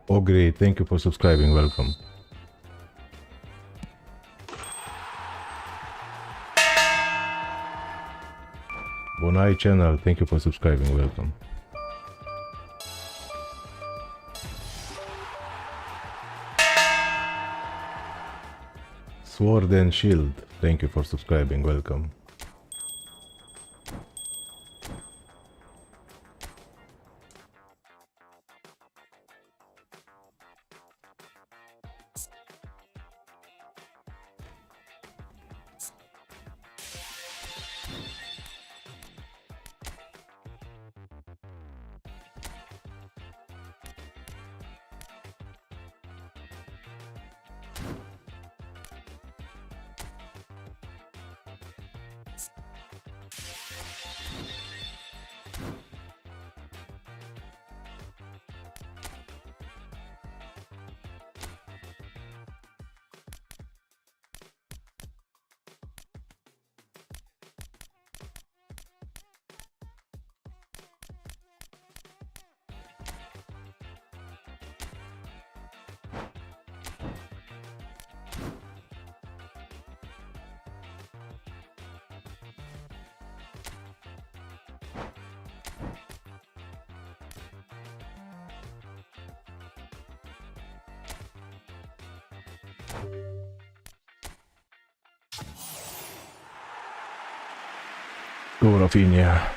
Oh great, thank you for subscribing, welcome. Bonai channel, thank you for subscribing, welcome. Sword and Shield, thank you for subscribing, welcome. Go Rafinha.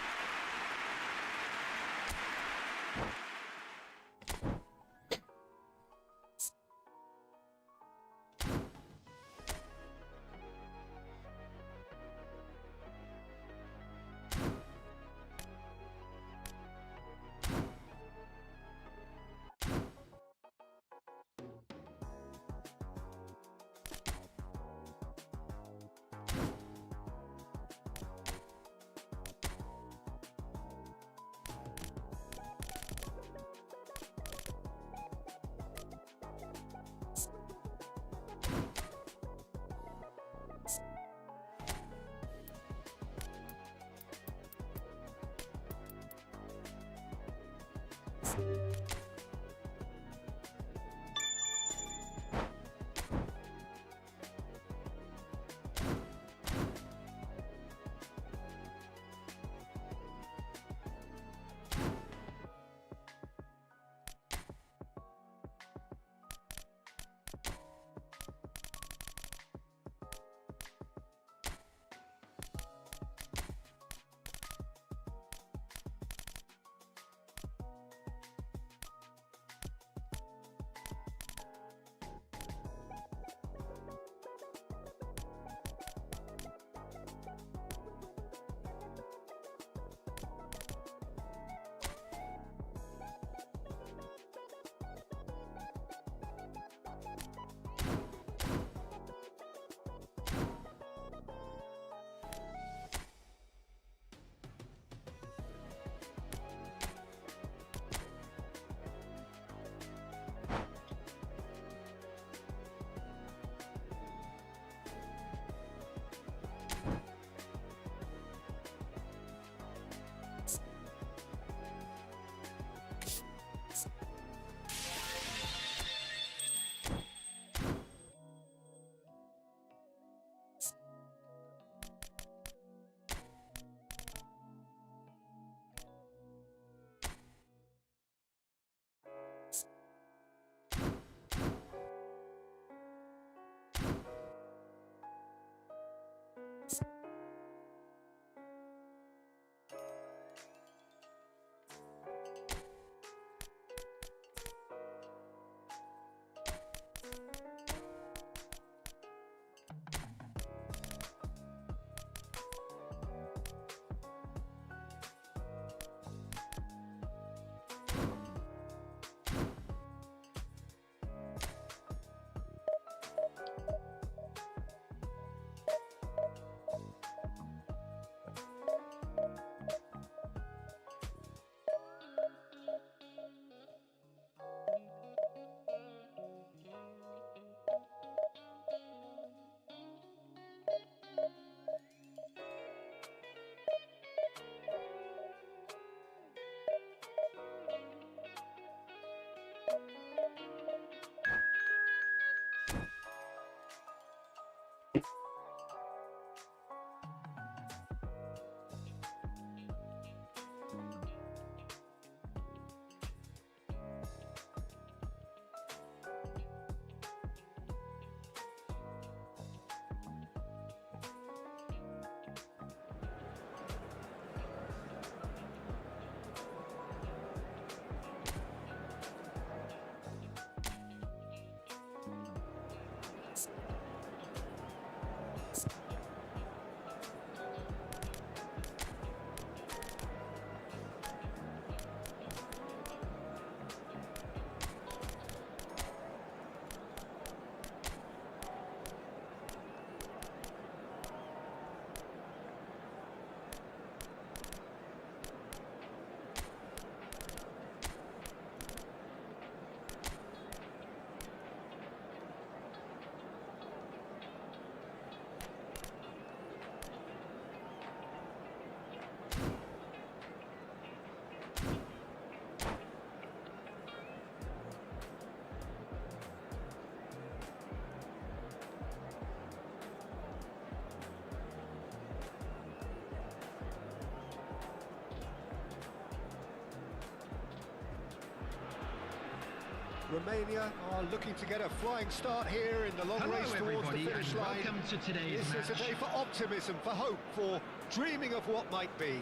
Romania are looking to get a flying start here in the long race towards the finish line. Welcome to today's This is a day for optimism, for hope, for dreaming of what might be.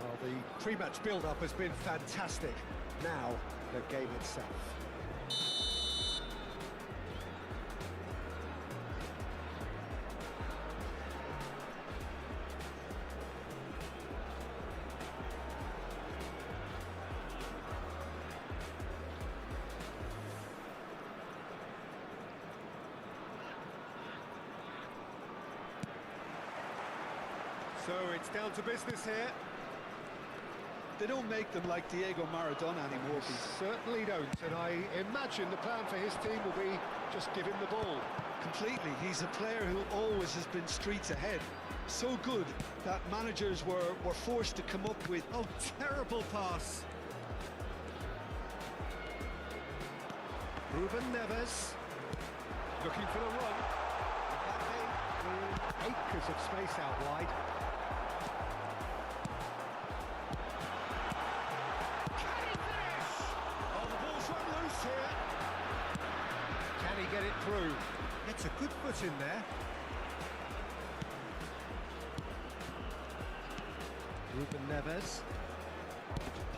Well, the pre-match build-up has been fantastic. Now, the game itself. So it's down to business here. They don't make them like Diego Maradona anymore. They certainly don't, and I imagine the plan for his team will be just give him the ball. Completely. He's a player who always has been streets ahead. So good that managers were forced to come up with... Oh, terrible pass. Ruben Neves looking for the run. Mbappe with acres of space out wide. Can he get it through? It's a good foot in there. Ruben Neves.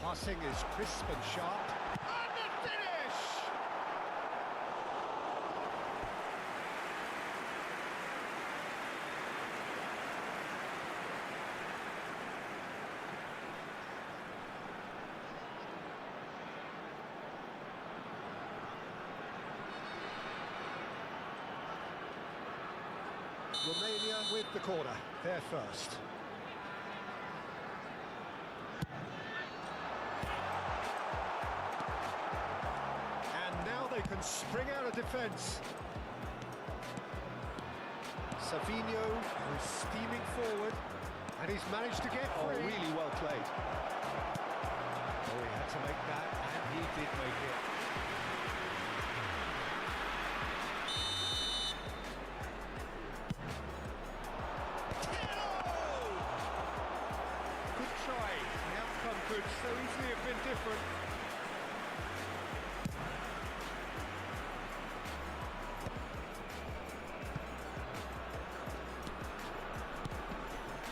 Passing is crisp and sharp. And the finish! Romania with the corner, they're first. And now they can spring out of defence. Savinho is steaming forward, and he's managed to get free. Oh, really well played. Oh, he had to make that, and he did make it. Could so easily have been different.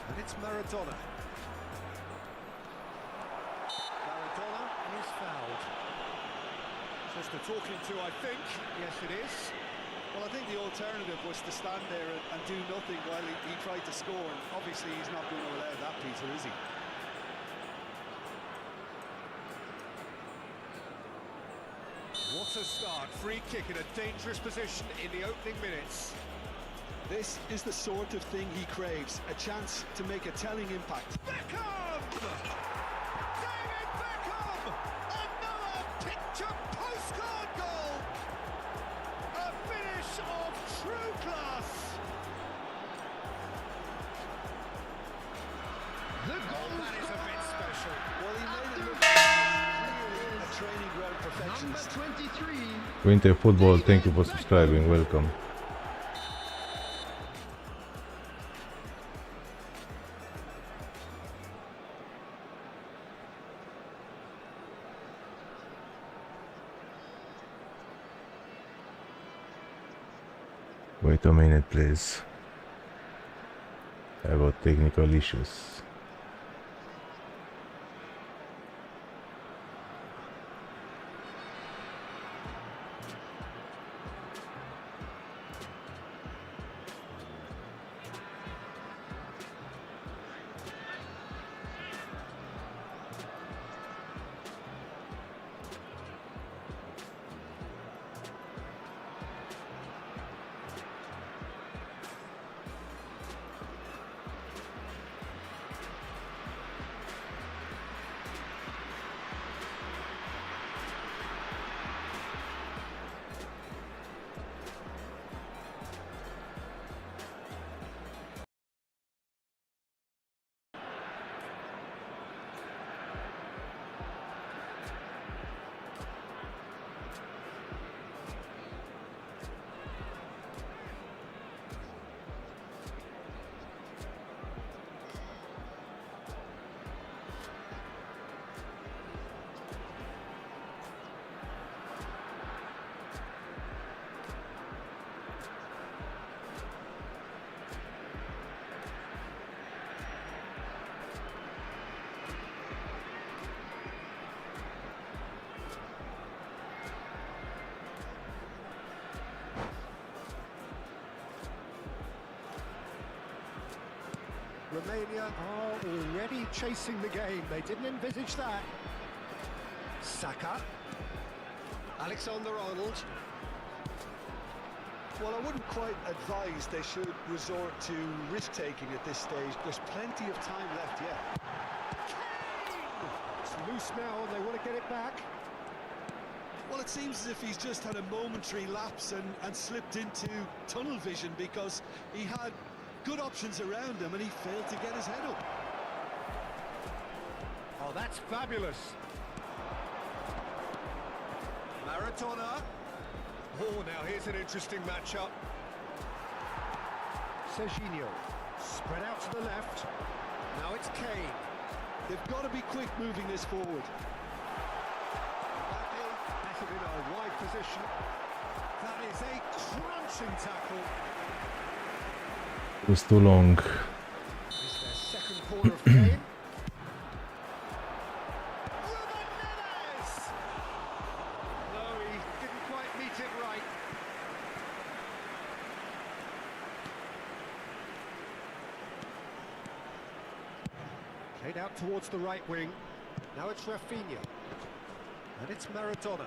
And it's Maradona. Maradona is fouled. Just a talking to, I think. Yes, it is. Well, I think the alternative was to stand there and do nothing while he tried to score. And obviously, he's not going to allow that, Peter, is he? What a start, free kick in a dangerous position in the opening minutes. This is the sort of thing he craves, a chance to make a telling impact. Beckham! David Beckham! Another picture postcard goal! A finish of true class! The goal that is a bit special. Well, he made it look clearly a training ground perfectionist. number 23. Winter Football, thank you for subscribing. Welcome. Wait a minute, please. I have technical issues. Romania are already chasing the game. They didn't envisage that. Saka. Alexander-Arnold. Well, I wouldn't quite advise they should resort to risk-taking at this stage. There's plenty of time left yet. It's loose now and they want to get it back. Well, it seems as if he's just had a momentary lapse and slipped into tunnel vision because he had good options around him and he failed to get his head up. Oh, that's fabulous. Maradona. Oh, now here's an interesting matchup. Serginho. Spread out to the left. Now it's Kane. They've got to be quick moving this forward. Batted in a wide position. That is a crunching tackle. It was too long. This is their second corner of the game. No, he didn't quite meet it right. Played out towards the right wing. Now it's Rafinha. And it's Maradona.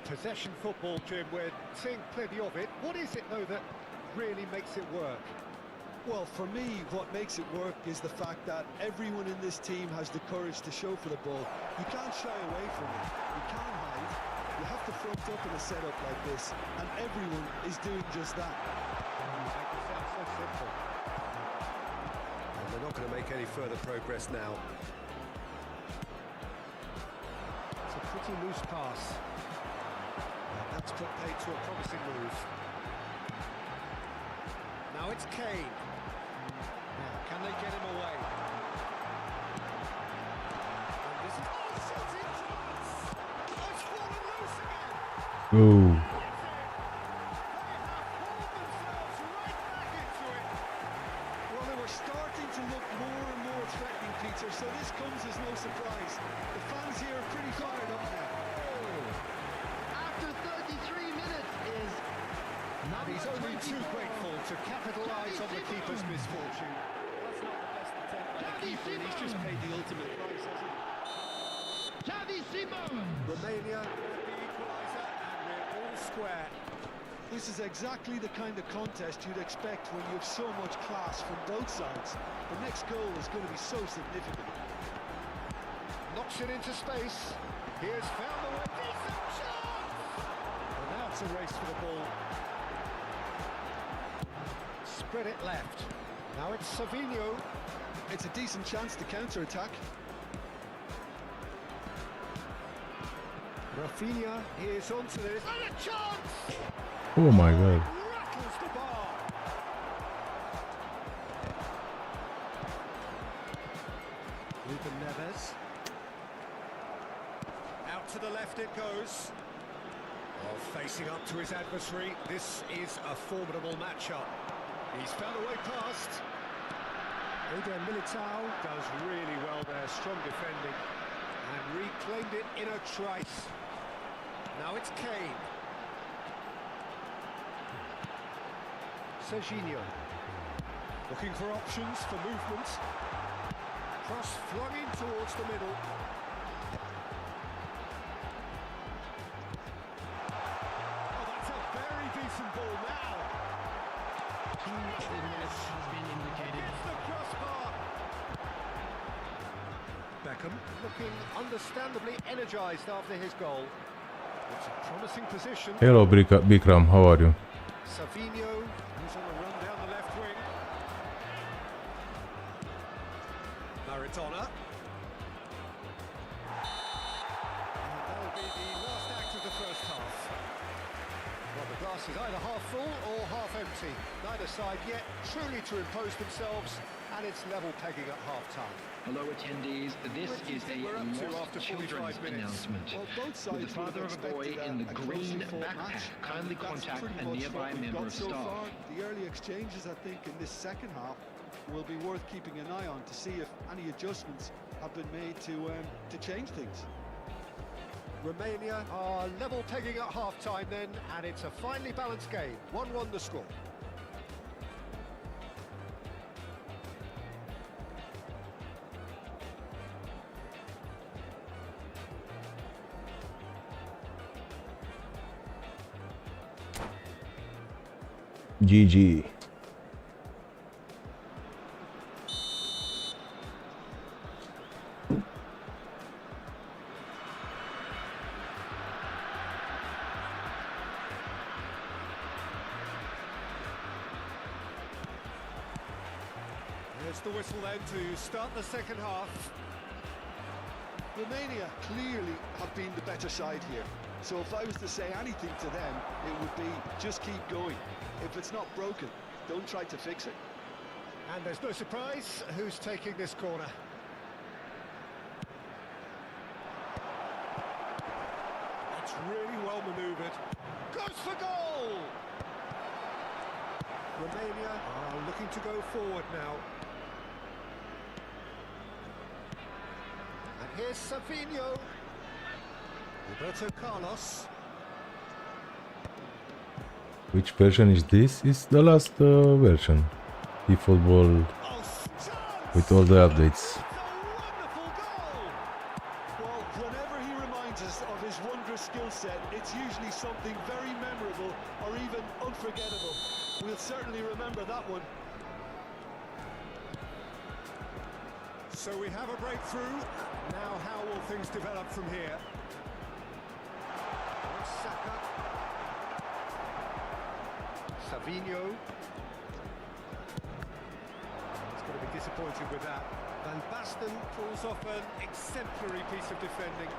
Possession football, Jim, we're seeing plenty of it. What is it, though, that really makes it work? Well, for me, what makes it work is the fact that everyone in this team has the courage to show for the ball. You can't shy away from it. You can't hide. You have to front up in a setup like this, and everyone is doing just that. Make it sound so simple. And they're not going to make any further progress now. It's a pretty loose pass. And that's put paid to a promising move. Now it's Kane. Now, can they get him away? And this is... Oh, shooting chance! Oh, it's fallen loose again! Oh, They have pulled themselves right back into it. Well, they were starting to look more and more threatening, Peter, so this comes as no surprise. The fans here are pretty fired up now. After 33 minutes is And he's only too grateful to capitalise on the keeper's misfortune. That's not the best attempt by the keeper, and he's just paid the ultimate price, hasn't he? Xavi Simons. Romania with the equaliser, and we're all square. This is exactly the kind of contest you'd expect when you have so much class from both sides. The next goal is going to be so significant. Knocks it into space. Here's found the way. Decent chance! And now it's a race for the ball. Spread it left. Now it's Savinho. It's a decent chance to counter-attack. Rafinha is onto this. And a chance! oh my god. Rattles the bar. Ruben Neves. Out to the left it goes. Well, facing up to his adversary, this is a formidable matchup. He's found a way past. Eder Militao does really well there, strong defending. And reclaimed it in a trice. Now it's Kane. Serginho. Looking for options for movement. Cross flung in towards the middle. Oh, that's a very decent ball now. 2 minutes has been indicated. It's the crossbar. Beckham looking understandably energised after his goal. It's a promising position. Hello, Bikram, how are you? Savinho, who's on a run down the left wing. Maradona. And that'll be the last act of the first half. Well, the glass is either half full or half empty. Neither side yet truly to impose themselves, and it's level pegging at half-time. Hello attendees, this What do you is think a we're up to lost after 45 children's minutes? announcement. Well, both With sides the father would of have a boy expected in the a green closely fought backpack, match, kindly and that's contact pretty a much nearby what we've member got of so staff. far. The early exchanges, I think, in this second half will be worth keeping an eye on to see if any adjustments have been made to change things. Romania are level pegging at half-time then, and it's a finely balanced game. 1-1 the score. GG. There's the whistle then to start the second half. Romania clearly have been the better side here. So if I was to say anything to them, it would be just keep going. If it's not broken, don't try to fix it. And there's no surprise who's taking this corner. It's really well manoeuvred. Goes for goal! Romania are looking to go forward now. And here's Savinho. Roberto Carlos. Which version is this? It's the last version. eFootball Oh, chance! with all the updates. It's a wonderful goal! Well, whenever he reminds us of his wondrous skill set, it's usually something very memorable or even unforgettable. We'll certainly remember that one. So we have a breakthrough. Now how will things develop from here? Saka. Savinho. He's going to be disappointed with that. Van Basten pulls off an exemplary piece of defending.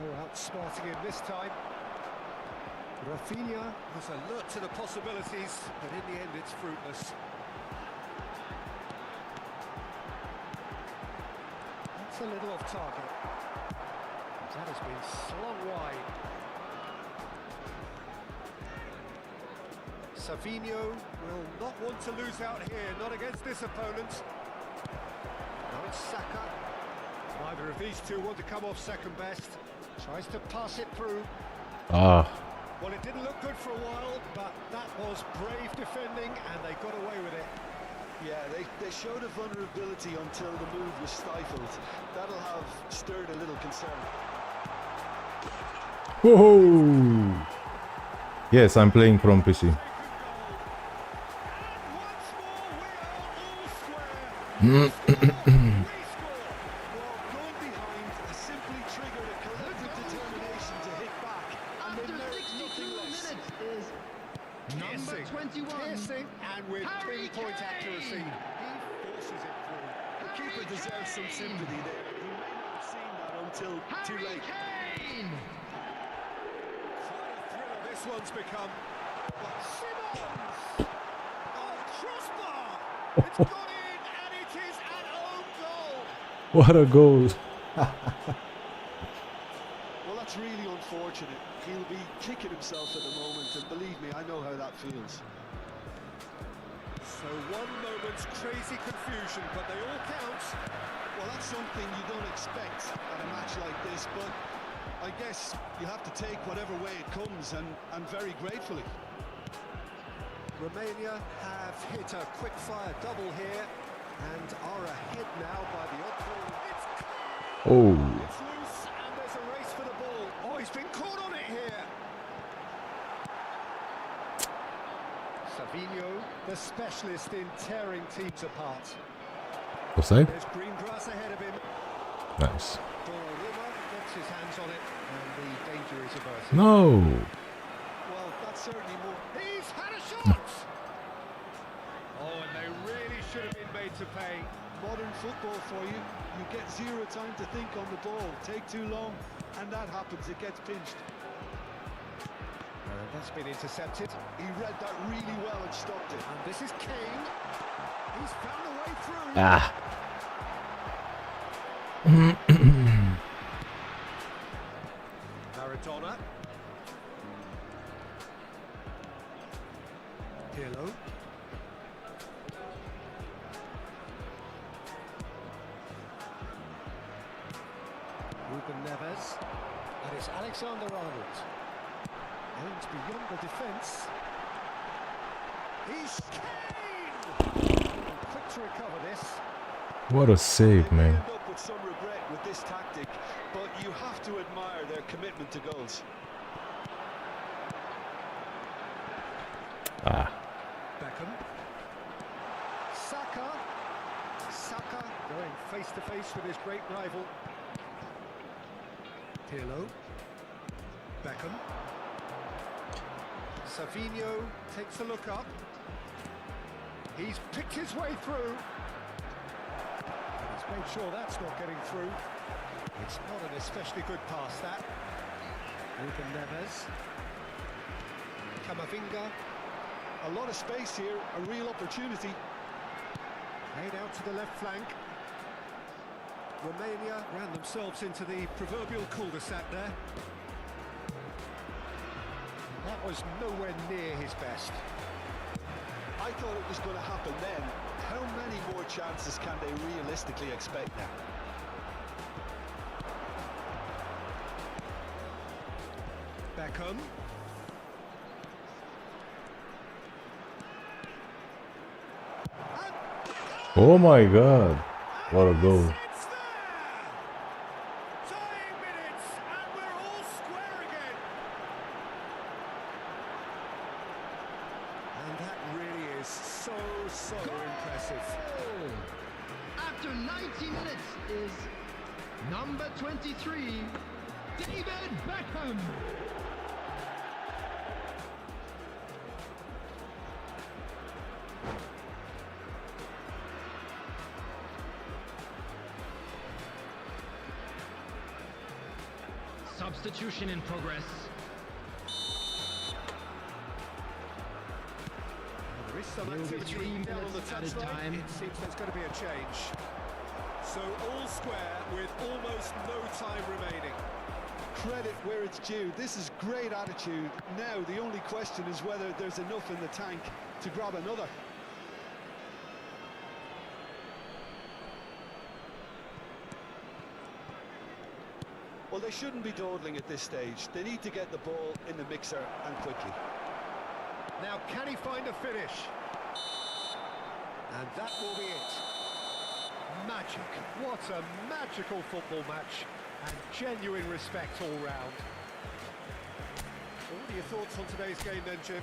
Oh, outsmarting him this time. Rafinha was alert to the possibilities, but in the end it's fruitless. That's a little off target. That has been slung wide. Savinho will not want to lose out here, not against this opponent. Now it's Saka. Neither of these two want to come off second best. Tries to pass it through. Ah, Well, it didn't look good for a while, but that was brave defending and they got away with it. Yeah, they showed a vulnerability until the move was stifled. That'll have stirred a little concern. whoa! Yes, I'm playing from PC. And once more we are all square. Well, going behind simply triggered a collective determination to hit back, and they After merit 62 nothing less. minutes is number 21. Piercing, and with Harry pinpoint Kane. accuracy, he forces it through. The keeper deserves some sympathy there. He may not have seen that until too Harry late. Kane! Quite a thriller this one's become. But Simmons! Oh, crossbar! It's gone in, and it is an own goal. What a goal! Well, that's really unfortunate. He'll be kicking himself at the moment, and believe me, I know how that feels. So one moment's crazy confusion, but they all count. Well, that's something you don't expect at a match like this, but I guess you have to take whatever way it comes, and very gratefully. Romania have hit a quick-fire double here and are ahead now by the odd ball. It's Oh, It's loose and there's a race for the ball. Oh, he's been caught on it here. Savinho, the specialist in tearing teams apart. offside? There's green grass ahead of him. Nice. Donnarumma gets his hands on it and the danger is averted. No! Well, that's certainly more. He's had a shot! Oh, and they really should have been made to pay. Modern football for you. You get zero time to think on the ball. Take too long, and that happens. It gets pinched. And that's been intercepted. He read that really well and stopped it. And this is Kane. He's found a way through. Ah. Maradona. Pirlo. Ruben Neves. And it's Alexander-Arnold. Aims beyond the defence. He's Kane! Quick to recover this. What a save, They may man. end up with some regret with this tactic, but you have to admire their commitment to goals. Saka. Saka going face to face with his great rival. Pirlo. Beckham. Savinho takes a look up. He's picked his way through. He's made sure that's not getting through. It's not an especially good pass, that. Ruben Neves. Camavinga. A lot of space here, a real opportunity. Played out to the left flank. Romania ran themselves into the proverbial cul-de-sac there. That was nowhere near his best. I thought it was going to happen then. How many more chances can they realistically expect now? Beckham. Oh my god. What a goal. It's there! Tying minutes, and we're all square again. And that really is so impressive. After 90 minutes is number 23, David Beckham. Substitution in progress. There is some There will be activity 3 down on the minutes added touchline. time. It seems there's going to be a change. So all square with almost no time remaining. Credit where it's due. This is great attitude. Now the only question is whether there's enough in the tank to grab another. Well, they shouldn't be dawdling at this stage. They need to get the ball in the mixer and quickly. Now, can he find a finish? And that will be it. Magic. What a magical football match. And genuine respect all round. What are your thoughts on today's game then, Jim?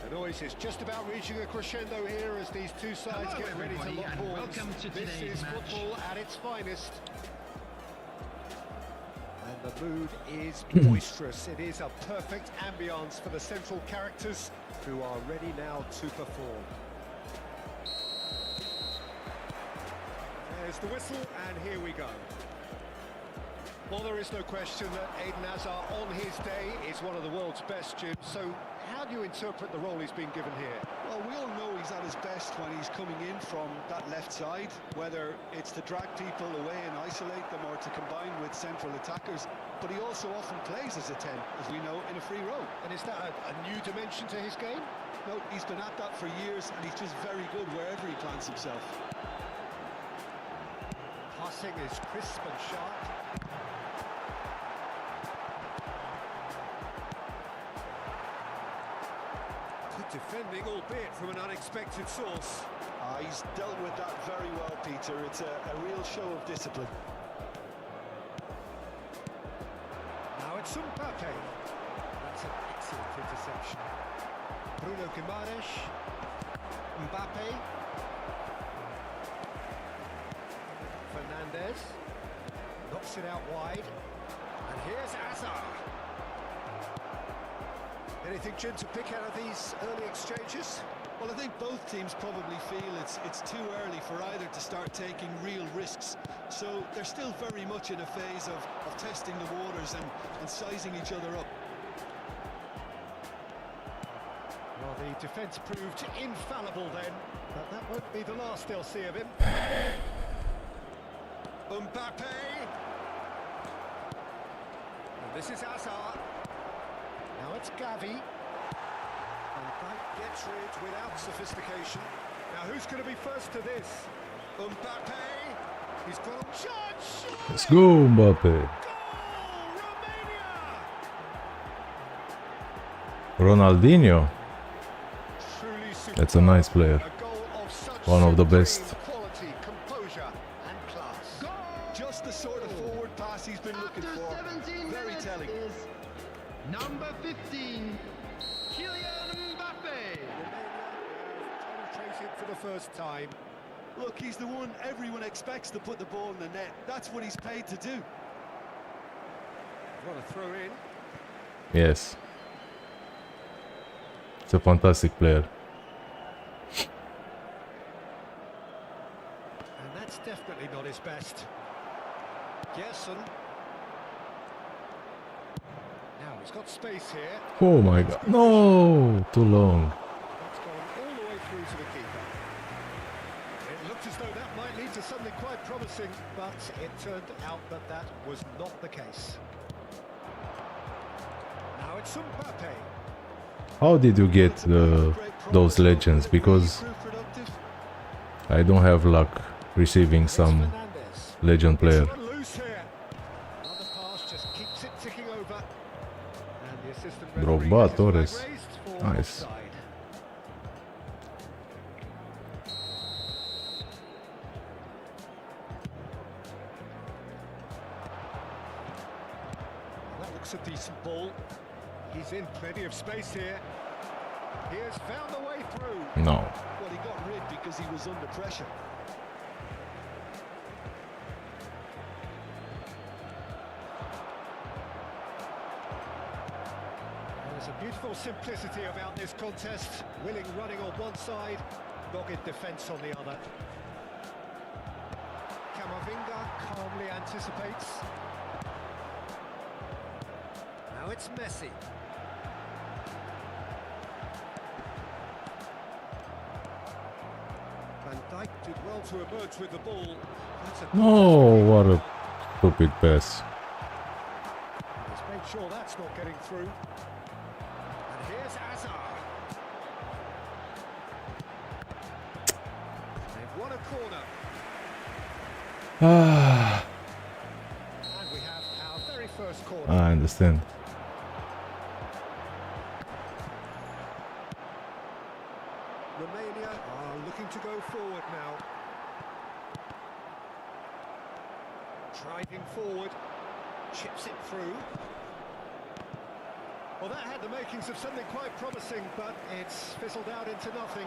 The noise is just about reaching a crescendo here as these two sides Hello, get ready to everybody, lock and horns. welcome to This today's is match. football at its finest. And the mood is boisterous. It is a perfect ambience for the central characters who are ready now to perform. There's the whistle, and here we go. Well, there is no question that Eden Hazard on his day is one of the world's best, Jim. So how do you interpret the role he's been given here? Well, we all know he's at his best when he's coming in from that left side, whether it's to drag people away and isolate them or to combine with central attackers. But he also often plays as a 10, as we know, in a free role. And is that a new dimension to his game? No, he's been at that for years, and he's just very good wherever he plants himself. Passing is crisp and sharp. Good defending, albeit from an unexpected source. He's dealt with that very well, Peter. It's a real show of discipline. Now it's Mbappe. That's an excellent interception. Bruno Guimaraes. Mbappe. Fernandez. Knocks it out wide. And here's Hazard. Anything, Jim, to pick out of these early exchanges? Well, I think both teams probably feel it's too early for either to start taking real risks. So they're still very much in a phase of testing the waters and sizing each other up. Well, the defence proved infallible then, but that won't be the last they'll see of him. Mbappe! And this is Hazard. Now it's Gavi. And that gets rid without sophistication. Now who's going to be first to this? Mbappe! He's got a chance! Let's go, Mbappe. Goal! Romania! Ronaldinho. Truly superb. That's a nice player. A goal of such One of the supreme best. quality, composure, and class. Just the sort of forward pass he's been looking After for. 17 Very minutes telling. is number 15, Kylian Mbappe. Penetrated for the first time. Look, he's the one everyone expects to put the ball in the net. That's what he's paid to do. What a throw in. Yes. It's a fantastic player. And that's definitely not his best. Gerson. Now he's got space here. Oh my god. No! Too long. That's gone all the way through to the keeper. It looked as though that might lead to something quite promising, but it turned out that that was not the case. Now it's Mbappe. How did you get those Those legends? Because I don't have luck receiving some Fernandez. legend player. Someone loose here. Another pass just keeps it ticking over. And the assistant referee Drogba, has his flag Torres. raised for Nice. offside. That looks a decent ball. He's in plenty of space here. He has found a way through. No. Well, he got rid because he was under pressure. There's a beautiful simplicity about this contest. Willing running on one side, dogged defence on the other. Camavinga calmly anticipates. Now it's Messi. Van Dijk did well to emerge with the ball. That's a No, what a stupid pass. He's made sure that's not getting through. And here's Hazard. They've won a corner. Ah, And we have our very first corner. I understand. Romania are looking to go forward now. Driving forward. Chips it through. Well, that had the makings of something quite promising, but it's fizzled out into nothing.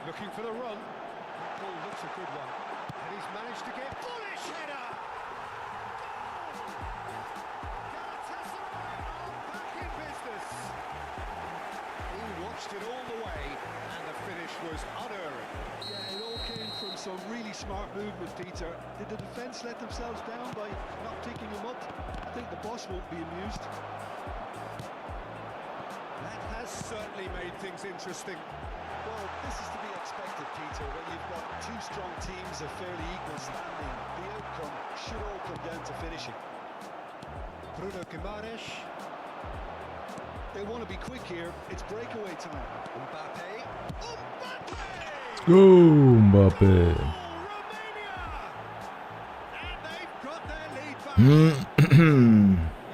Looking for the run. That ball looks a good one. And he's managed to get bullish header! Galatasaray are back in business. He watched it all the way, and the finish was unerring. Yeah, it all came from some really smart movement, Peter. Did the defence let themselves down by not picking him up? I think the boss won't be amused. That has certainly made things interesting. Well, this is to be expected, Peter. When you've got two strong teams of fairly equal standing, the outcome should all come down to finishing. Bruno Guimaraes. They want to be quick here. It's breakaway time. Mbappe. Mbappe! Go, Mbappe. Romania! And they've got their lead back.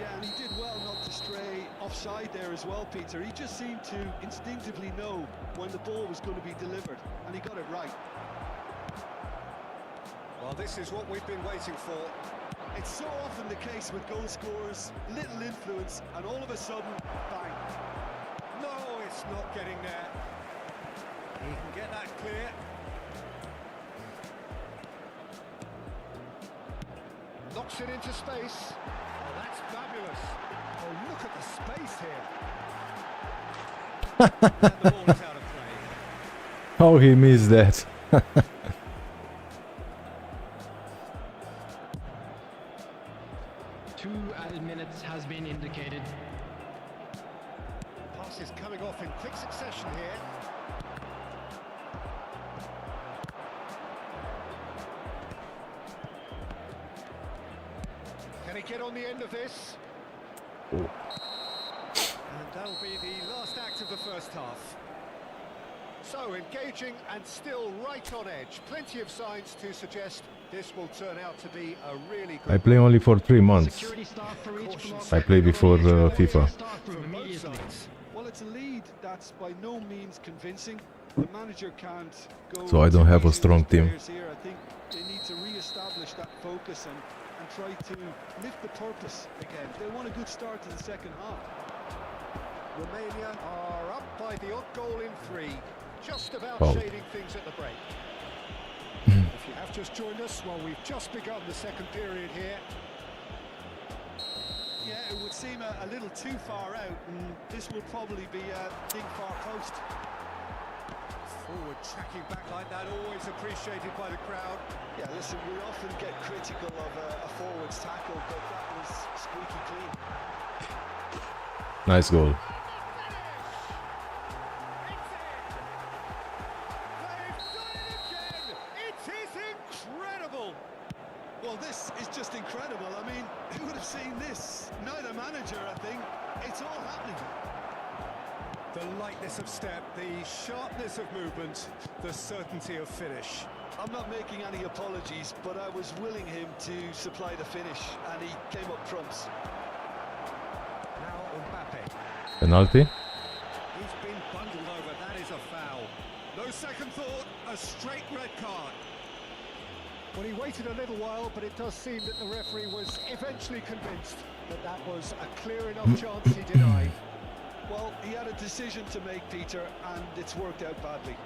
Yeah, and he did well not to stray offside there as well, Peter. He just seemed to instinctively know when the ball was going to be delivered, and he got it right. Well, this is what we've been waiting for. It's so often the case with goal scorers, little influence, and all of a sudden, bang. No, it's not getting there. He can get that clear. Knocks it into space. Oh, that's fabulous. Oh, look at the space here. And the ball is out of play. How he missed that? 2 added minutes has been indicated. Pass is coming off in quick succession here. Can he get on the end of this? And that'll be the last act of the first half. So engaging and still right on edge. Plenty of signs to suggest this will turn out to be a really good I play only for 3 months. Security staff for each block. I play before FIFA. Start room from both immediately. sides. Well, it's a lead that's by no means convincing. The manager can't go. So I don't too have a easy strong with his team. players here. I think they need to re-establish that focus and try to lift the purpose again. They want a good start to the second half. Romania are up by the odd goal in 3. Just about Foul. shading things at the break. If you have just joined us, well, we've just begun the second period here. Yeah, it would seem a little too far out, and this will probably be a big far post. Forward tracking back like that, always appreciated by the crowd. Yeah, listen, we often get critical of a forward's tackle, but that was squeaky clean. Nice goal. Well, this is just incredible. I mean, who would have seen this? Neither manager, I think. It's all happening. The lightness of step, the sharpness of movement, the certainty of finish. I'm not making any apologies, but I was willing him to supply the finish, and he came up trumps. Now Mbappe. Penalty. He's been bundled over, that is a foul. No second thought, a straight red card. Well, he waited a little while, but it does seem that the referee was eventually convinced that that was a clear enough chance he denied. Well, he had a decision to make, Peter, and it's worked out badly.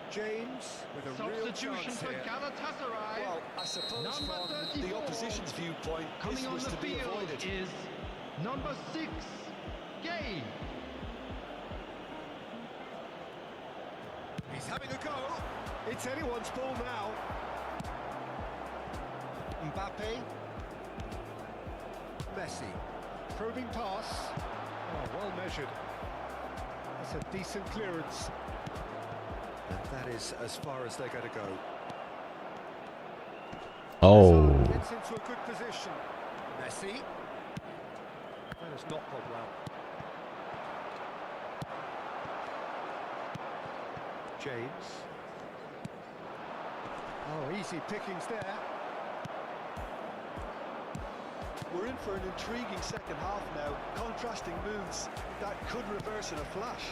James with a real Substitution chance for here. Galatasaray. Well, I suppose Number from 34. the opposition's viewpoint, Coming this on was the to be field avoided. is number 6, Gay. He's having a go. It's anyone's ball now. Mbappe. Messi. Probing pass. Oh, well measured. That's a decent clearance. And that is as far as they're going to go. Oh. Gets into a good position. Messi. That has not gone well. James. Oh, easy pickings there. We're in for an intriguing second half now. Contrasting moves that could reverse in a flash.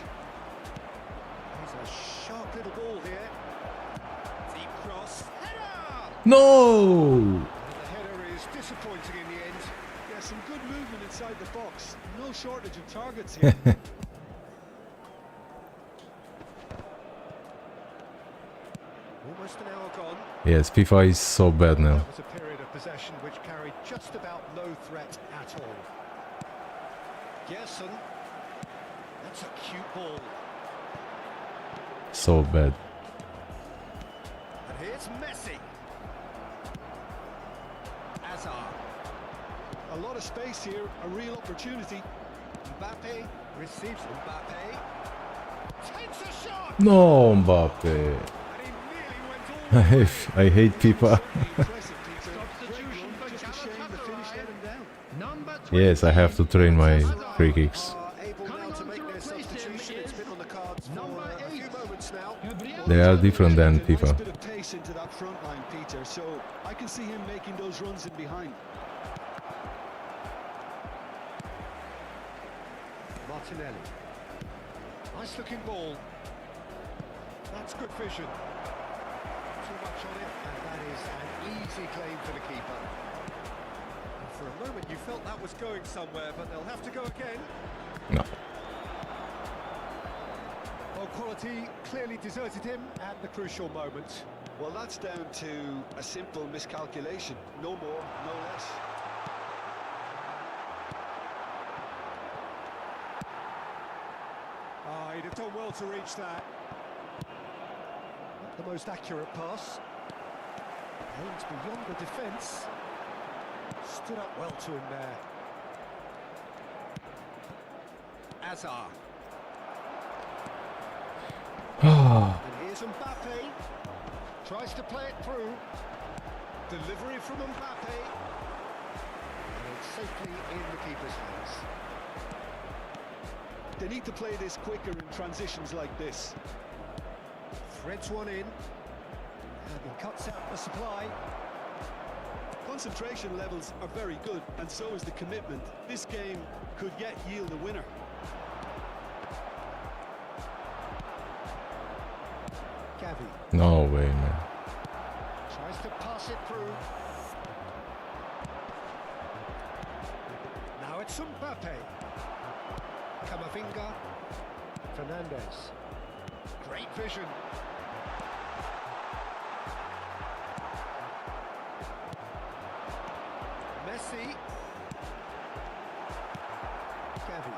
a sharp little ball here. Deep cross. Header! No! And the header is disappointing in the end. Yeah, some good movement inside the box. No shortage of targets here. Almost an hour gone. Yes, FIFA is so bad now. That was a period of possession which carried just about no threat at all. Gerson. That's a cute ball. So bad. And here's Messi. Hazard. A lot of space here, a real opportunity. Mbappe receives Mbappe. Takes a shot! No, Mbappe. And he nearly went all I hate FIFA. Impressive, Peter. Substitution for Just a shame the finish let him down. Number Yes, I have to train my free kicks. are able now to make their substitution. It's been on the cards for number a few 8. moments now. They are different than A nice FIFA. bit of pace into that front line, Peter, so I can see him making those runs in behind. Martinelli. Nice looking ball. That's good vision. Too much on it, and that is an easy claim for the keeper. And for a moment you felt that was going somewhere, but they'll have to go again. No. Well, quality clearly deserted him at the crucial moment. Well, that's down to a simple miscalculation. No more, no less. He'd have done well to reach that. Not the most accurate pass. Aims beyond the defence. Stood up well to him there. Hazard. And here's Mbappe. Tries to play it through. Delivery from Mbappe. And it's safely in the keeper's hands. They need to play this quicker in transitions like this. Threads one in. And he cuts out the supply. Concentration levels are very good, and so is the commitment. This game could yet yield a winner. Gavi No way, man. tries to pass it through. Now it's Mbappe. Camavinga. Fernandez. Great vision. Messi. Gavi.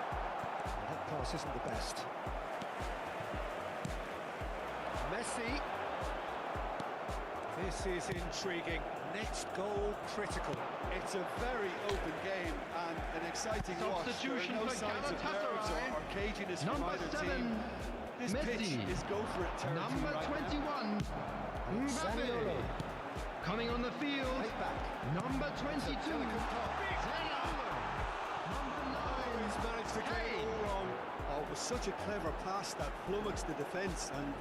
That pass isn't the best. Messi. This is intriguing. Next goal critical. It's a very open game and an exciting watch. There Substitution are no for signs of nerves Galatasaray. or caginess from Number either 7, team. This pitch Messi. is go for it territory Number right 21, Zaniolo. Mbappe. Coming on the field, Right back. number 22, Delicate pass. Zaniolo. Number 9, He's managed to get it all wrong. Oh, it was such a clever pass that flummoxed the defence, and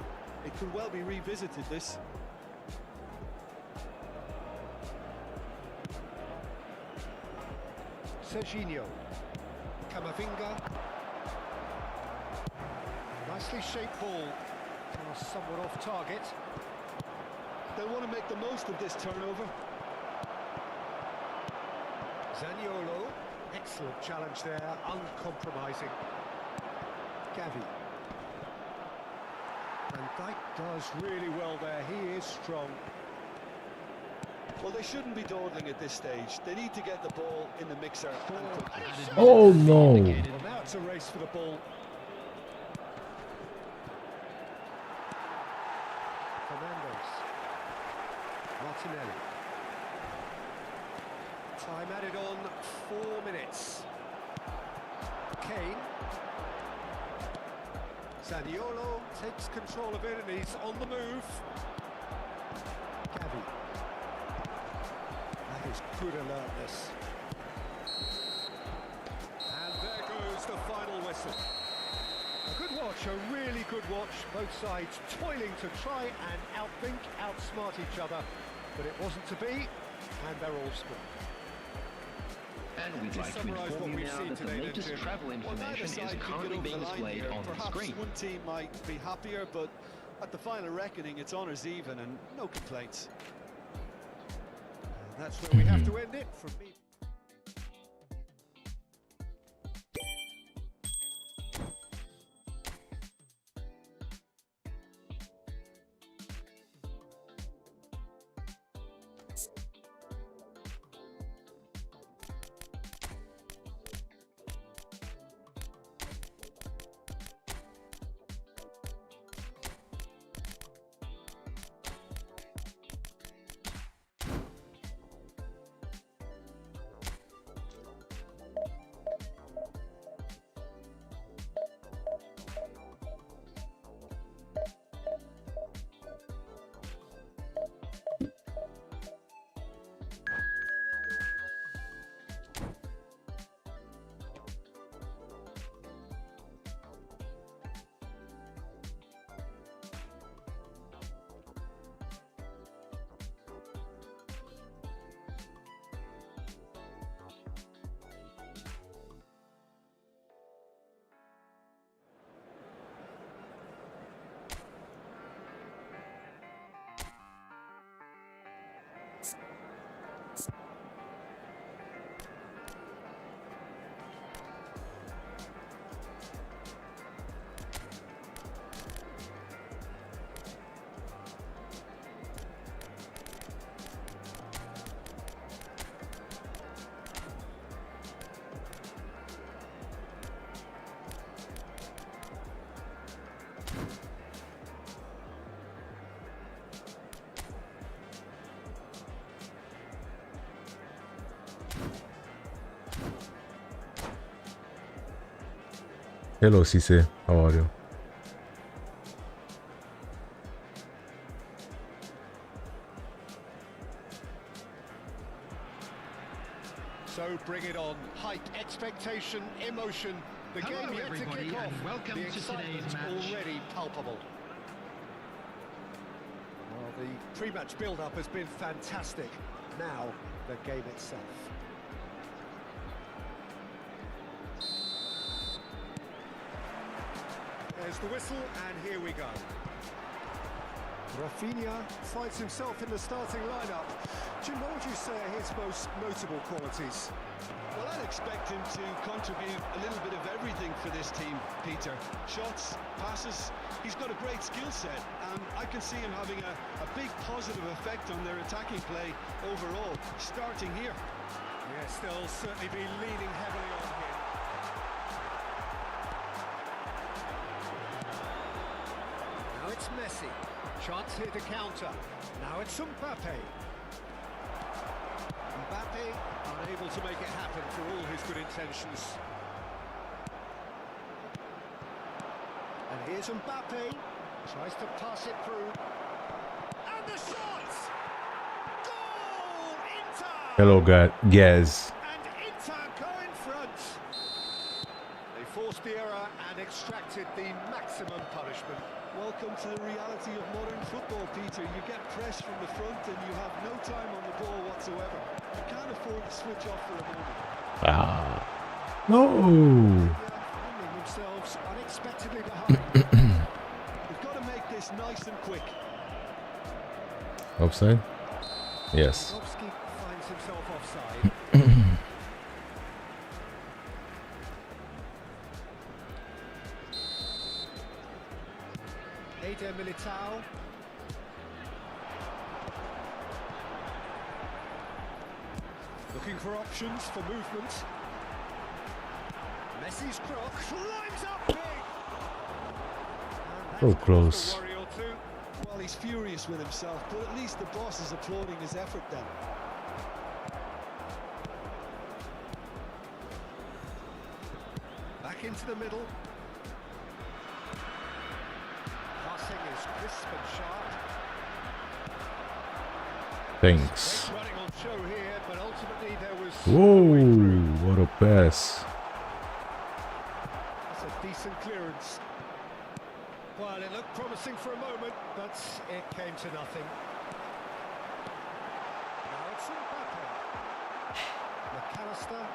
it could well be revisited, this. Serginho. Camavinga. Nicely shaped ball. Somewhat off target. They'll want to make the most of this turnover. Zaniolo. Excellent challenge there, uncompromising. Gavi. Van Dijk does really well there, he is strong. Well, they shouldn't be dawdling at this stage. They need to get the ball in the mixer and quickly. added Oh, minutes no. indicated. Well, now it's a race for the ball. Fernandez. Martinelli. Time added on 4 minutes. Kane. Zaniolo takes control of it and he's on the move. Gavi. That is good alertness. And there goes the final whistle. A good watch, a really good watch. Both sides toiling to try and outthink, outsmart each other. But it wasn't to be, and they're all split. And we'd Just like to summarise inform what you we've now seen that the today then, latest Jim. travel Well, neither information is side could currently get over being the line displayed here. on the Perhaps screen. one team might be happier, but at the final reckoning, it's honours even and no complaints. And that's where we have to end it from me. Hello, Cisse. How are you? So bring it on. Hype, expectation, emotion. The Hello, game yet to everybody, kick off. and welcome the to excitement today's match. already palpable. Well, the pre-match build-up has been fantastic. Now, the game itself. There's the whistle, and here we go. Rafinha finds himself in the starting lineup. Jim, what would you say are his most notable qualities? Well, I'd expect him to contribute a little bit of everything for this team, Peter. Shots, passes, he's got a great skill set, and I can see him having a big positive effect on their attacking play overall, starting here. Yes, they'll certainly be leaning heavily on him. Now it's Messi. Chance here to counter. Now it's Mbappe. Mbappe unable to make it happen for all his good intentions. And here's Mbappe. Tries to pass it through. And the shot! Goal! Inter! Hello, Gaz. And Inter go in front. They forced the error and extracted the maximum punishment. Welcome to the reality of modern football, Peter. You get pressed from the front and you have no time on the ball whatsoever. You can't afford to switch off for a moment. Ah. No. Finding themselves unexpectedly behind. We've got to make this nice and quick. Offside? Yes. Lewandowski finds himself offside. Eder Militao. Looking for options for movement. Messi's cross lines up big. So close. A worry or two. Well, he's furious with himself, but at least the boss is applauding his effort then. Back into the middle. Passing is crisp and sharp. Thanks. Great running on show here, but ultimately there was Whoa, what a pass. That's a decent clearance. Well, it looked promising for a moment, but it came to nothing. Now it's Mbappe. McAllister.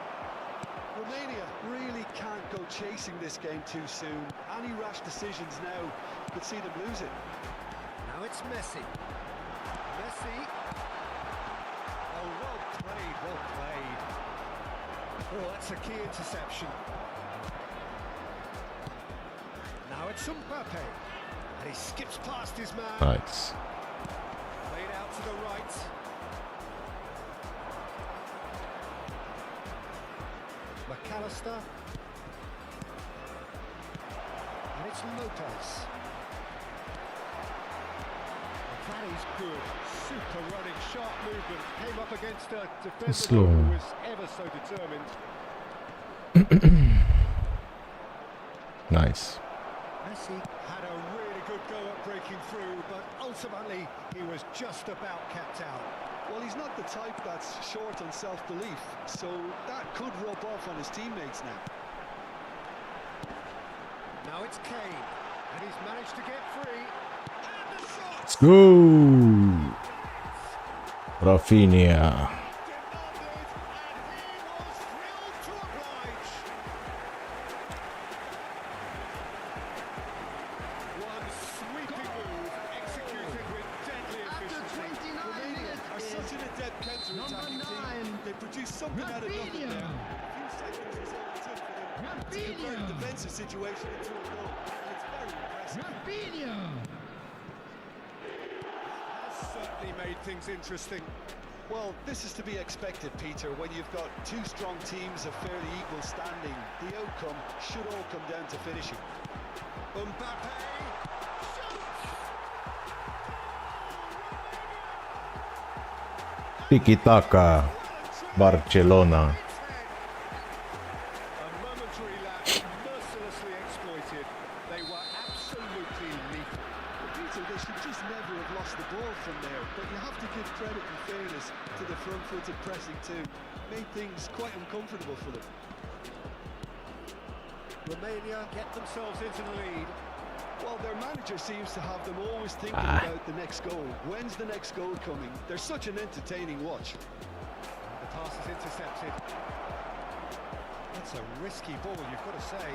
Romania really can't go chasing this game too soon. Any rash decisions now could see them lose it. Now it's Messi. Messi. Oh, well played, well played. Oh, that's a key interception. Now it's Mbappe. And he skips past his man. Nice. Played out to the right. McAllister. And it's Lopez. That is good. Super running, sharp movement. Came up against a defender Slow. who was ever so determined. Nice. Messi had a really good go at breaking through, but ultimately he was just about kept out. Well, he's not the type that's short on self-belief, so that could rub off on his teammates now. Now it's Kane, and he's managed to get free. And the shot! Let's go. Rafinha. Demanded, and he was thrilled to oblige. One sweeping move, executed with deadly After efficiency. 29 minutes Are such is an adept counter-attacking number team. 9. They produced something out of nothing there. Rafinha. A few seconds is all it took for them to convert a defensive situation into a goal. And it's very impressive. Rafinha. Has certainly made things interesting. Well, this is to be expected, Peter. When you've got two strong teams of fairly equal standing, the outcome should all come down to finishing. Mbappe shoots! Tiki-taka. Barcelona. A momentary lapse, mercilessly exploited. They were absolutely lethal. Peter, they should just never have lost the ball from there, but you have to give credit and fairness to the front-footed pressing too. Made things quite uncomfortable for them. Romania get themselves into the lead. Well, their manager seems to have them always thinking about the next goal. When's the next goal coming? They're such an entertaining watch. The pass is intercepted. That's a risky ball, you've got to say.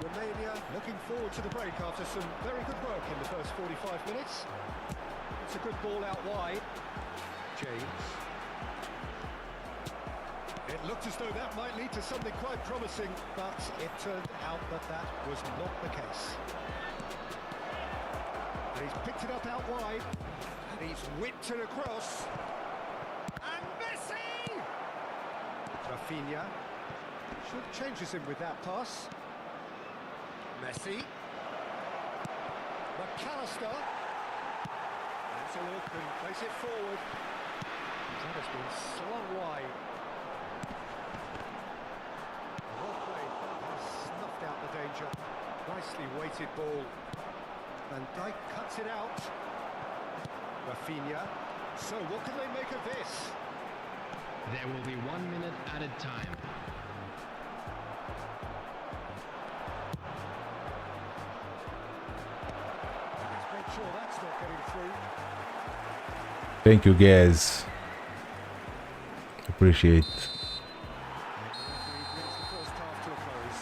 Romania looking forward to the break after some very good work in the first 45 minutes. It's a good ball out wide. James. It looked as though that might lead to something quite promising, but it turned out that that was not the case. And he's picked it up out wide, and he's whipped it across. And Messi! Rafinha should changes him with that pass. Messi. McAllister. That's a look and plays it forward. That has been slung wide. Well played. Has snuffed out the danger. Nicely weighted ball. Van Dijk cuts it out. Rafinha. So what can they make of this? There will be 1 minute added time. Let's make sure that's not getting through. Thank you, guys. Appreciate. And the referee brings the first half to a close.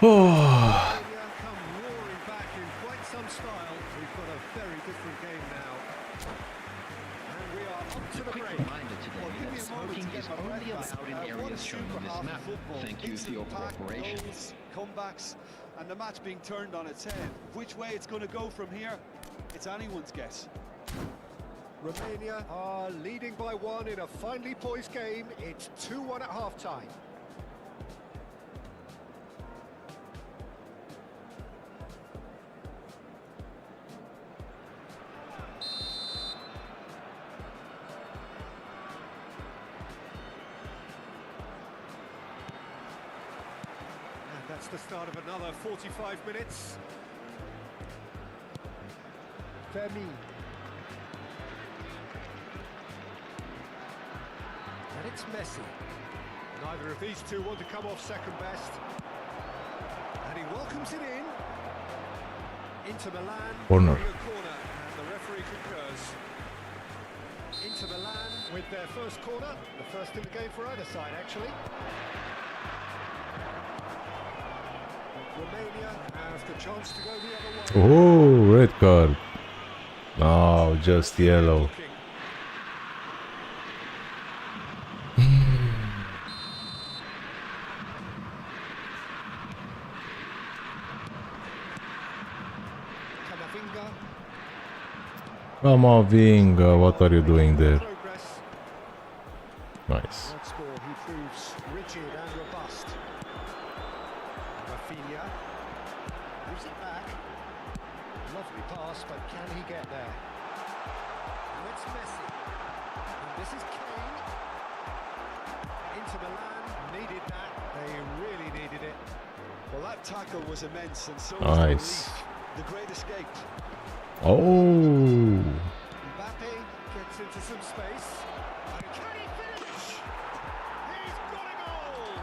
Oh, Australia come roaring back in quite some style. We've got a very different game now. And we are on to the Quick break. reminder today Well, give me that a moment smoking to is get my breath only back. allowed in What a areas shown super on this half of map. football. Thank you for your Instant packed cooperation. goals, comebacks, and the match being turned on its head. Which way it's going to go from here, it's anyone's guess. Romania are leading by 1 in a finely poised game. It's 2-1 at half-time. And that's the start of another 45 minutes. Fermi. And it's Messi. Neither of these two want to come off second best. And he welcomes it in. Inter Milan Corner. in the corner, and the referee concurs. Inter Milan with their first corner, the first in the game for either side, actually. Romania have the chance to go the other way. Oh, red card. No, just yellow. Camavinga. Camavinga, what are you doing there? Nice. That score, he proves rigid and robust. Rafinha gives it back. Lovely pass, but can he get there? And it's Messi. And this is Kane. Inter Milan needed that. They really needed it. Well, that tackle was immense, and so Nice. was the relief. The great escape. Oh. Mbappe gets into some space. And can he finish? He's got a goal!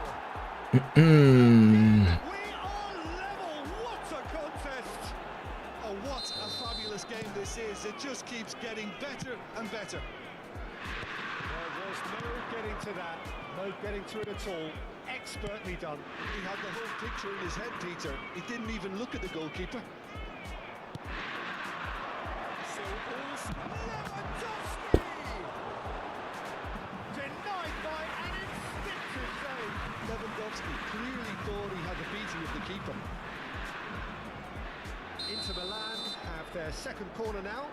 We are level. What a contest! Oh, what a fabulous game this is. It just keeps getting better and better. There was no getting to that. No getting to it at all. Expertly done. He had the whole picture in his head, Peter. He didn't even look at the goalkeeper. So all's Lewandowski! Denied by an instinctive save. Lewandowski clearly thought he had the beating of the keeper. Inter Milan have their second corner now.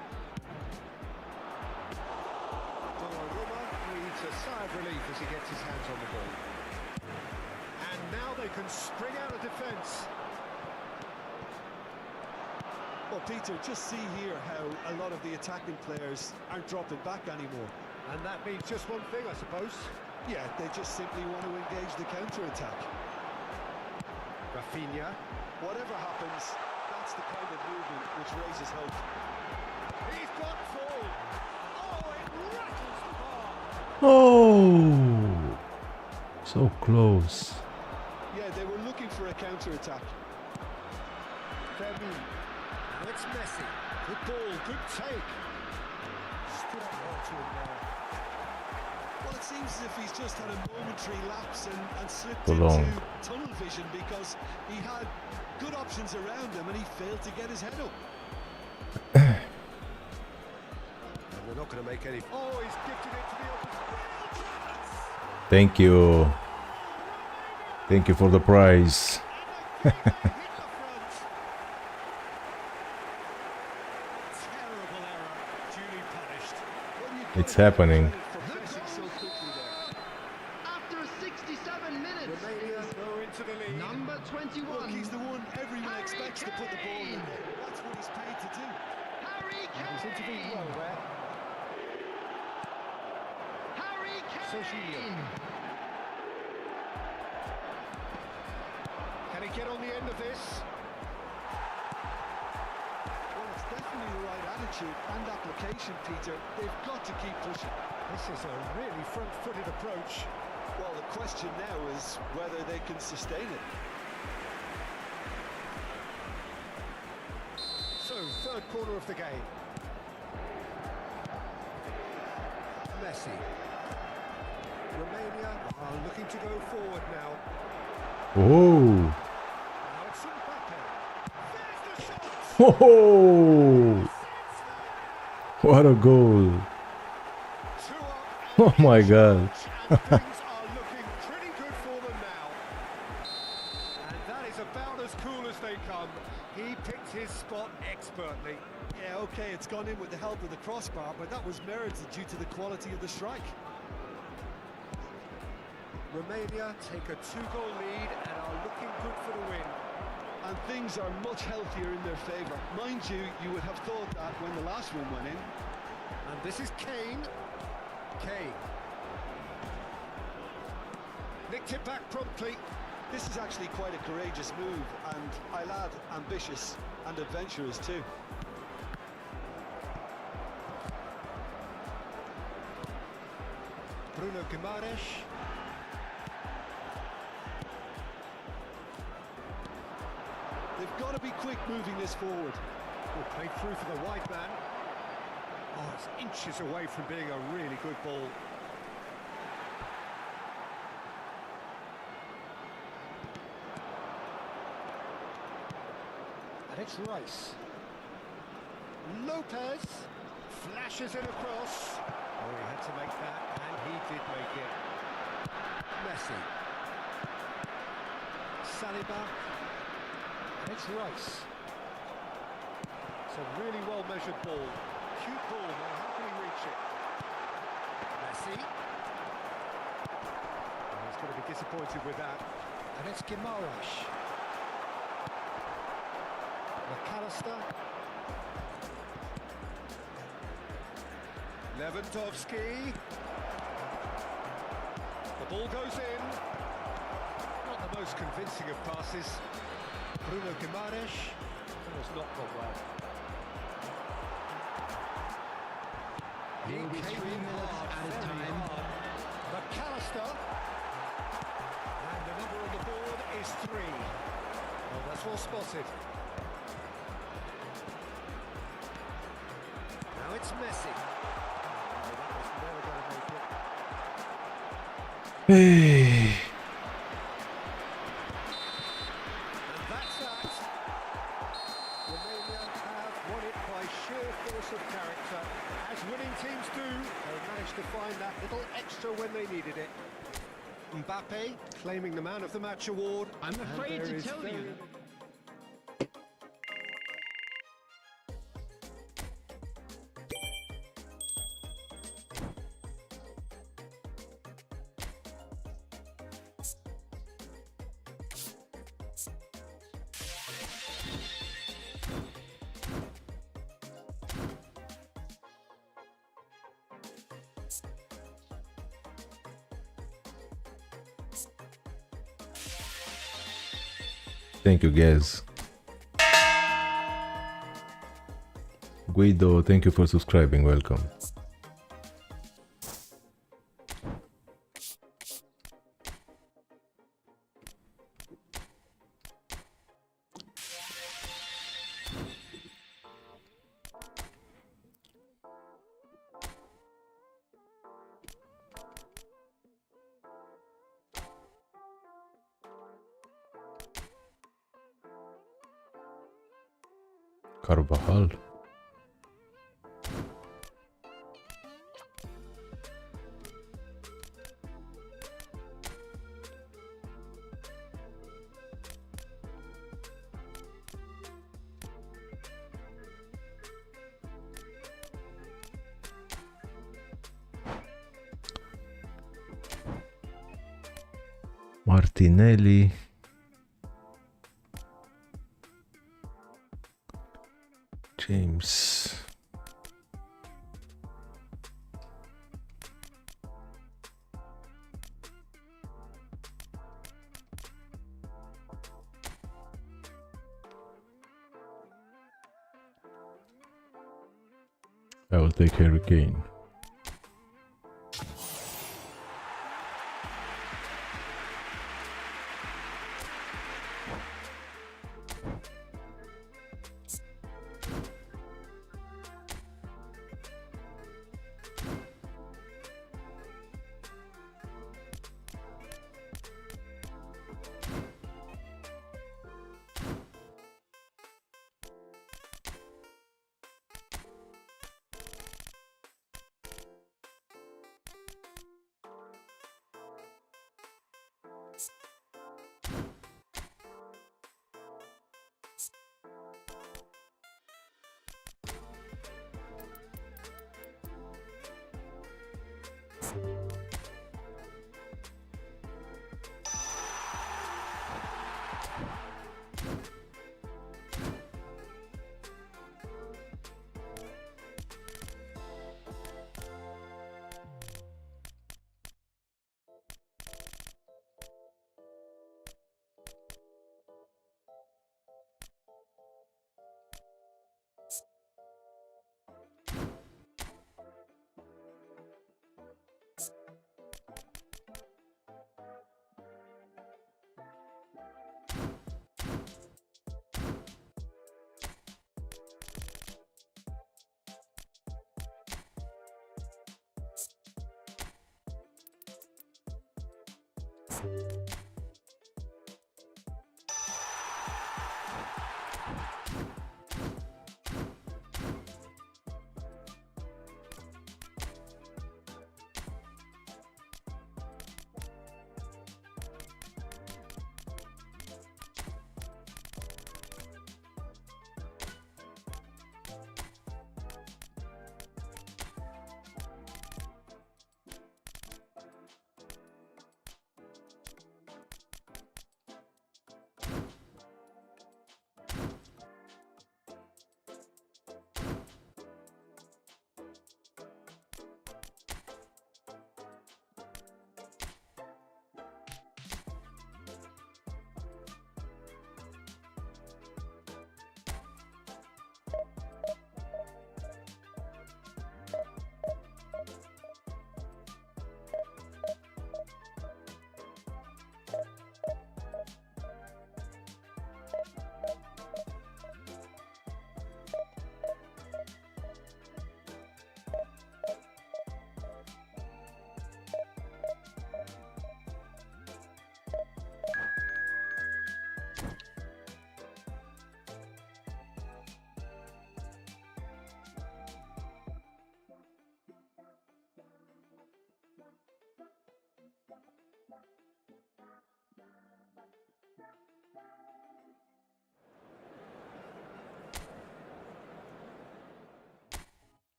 Donnarumma breathes a sigh of relief as he gets his hands on the ball. And now they can spring out of defence. Well, Peter, just see here how a lot of the attacking players aren't dropping back anymore. And that means just one thing, I suppose. Yeah, they just simply want to engage the counter-attack. Rafinha. Whatever happens, that's the kind of movement which raises hope. He's got full. Oh, it rattles the bar. Oh. So close. Yeah, they were looking for a counter-attack. Fermin. Now it's Messi. Good ball, good take. Stood up well to him there. Well, it seems as if he's just had a momentary lapse and slipped Prolonged. into tunnel vision because he had good options around him and he failed to get his head up. And we're not going to make any... Oh, he's gifted it to the opposite. Thank you. Thank you for the prize. Hit the front. Terrible error, duly punished. Well, you've It's got to happening. give credit for pressing so quickly there. After 67 minutes, Romania go into the lead. number 21, Look, he's the one everyone Harry expects to put the ball in Kane. there. That's what he's paid to do. Harry He's intervened Kane. well there. Harry Serginho. Kane. Can he get on the end of this? Well, it's definitely the right attitude and application, Peter. They've got to keep pushing. This is a really front-footed approach. Well, the question now is whether they can sustain it. So, third quarter of the game. Messi. Romania are looking to go forward now. Oh. Now it's Mbappe. There's the shot! Oh. What a goal. 2 up. Oh my God. And things are looking pretty good for them now. And that is about as cool as they come. He picked his spot expertly. Yeah, okay, it's gone in with the help of the crossbar, but that was merited due to the quality of the strike. Romania take a 2-goal lead and are looking good for the win. And things are much healthier in their favour. Mind you, you would have thought that when the last one went in. And this is Kane. Kane. Nicked it back promptly. This is actually quite a courageous move, and I'll add ambitious and adventurous too. Bruno Guimaraes. They've got to be quick moving this forward. Played through for the wide man. Oh, it's inches away from being a really good ball. And it's Rice. Lopez flashes it across. Oh, he had to make that, and he did make it. Messi. Saliba. And it's Rice. It's a really well-measured ball. Cute ball, now how can he reach it? Messi. Oh, he's going to be disappointed with that. And it's Guimaraes. McAllister. Lewandowski. The ball goes in. Not the most convincing of passes. Bruno Guimaraes has not gone well. He Will be came 3 in minutes hard, at a very time. hard. McAllister. And the number on the board is 3. Well, that's well spotted. Now it's Messi. Oh, that was never going to make it. Hey. And that's that. Romania have won it by sheer force of character. As winning teams do, they managed to find that little extra when they needed it. Mbappe claiming the Man of the Match award. I'm And afraid there to is tell very- you. Thank you, guys. Guido, thank you for subscribing. Welcome. Carvajal. Martinelli. James. I will take Harry Kane.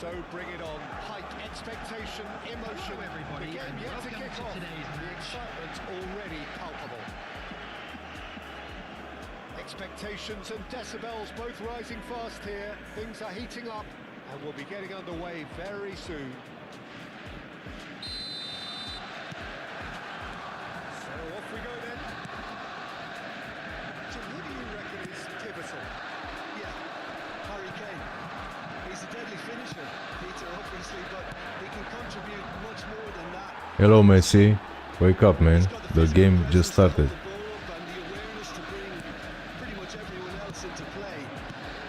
So bring it on. Hike, expectation, emotion. Hello everybody, The game and yet to welcome kick to off. today's The match. excitement's already palpable. Expectations and decibels both rising fast here. Things are heating up and we'll be getting underway very soon. So off we go then. So who do you reckon is pivotal? Yeah, Harry Kane. He's a deadly finisher, Peter, obviously, but he can contribute much more than that. Hello, Messi. Wake up, man. He's got The physical game just presence started. on the ball and the awareness to bring pretty much everyone else into play.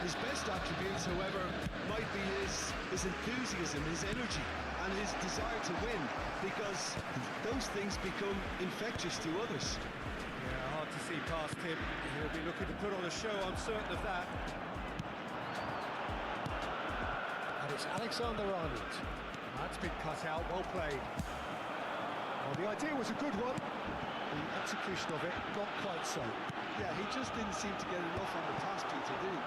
His best attributes, however, might be his enthusiasm, his energy, and his desire to win, because those things become infectious to others. Yeah, hard to see past him. He'll be looking to put on a show, I'm certain of that. And it's Alexander-Arnold. That's been cut out, well played. Well, the idea was a good one. The execution of it, not quite so. Yeah, he just didn't seem to get enough on the pass, Peter, did he?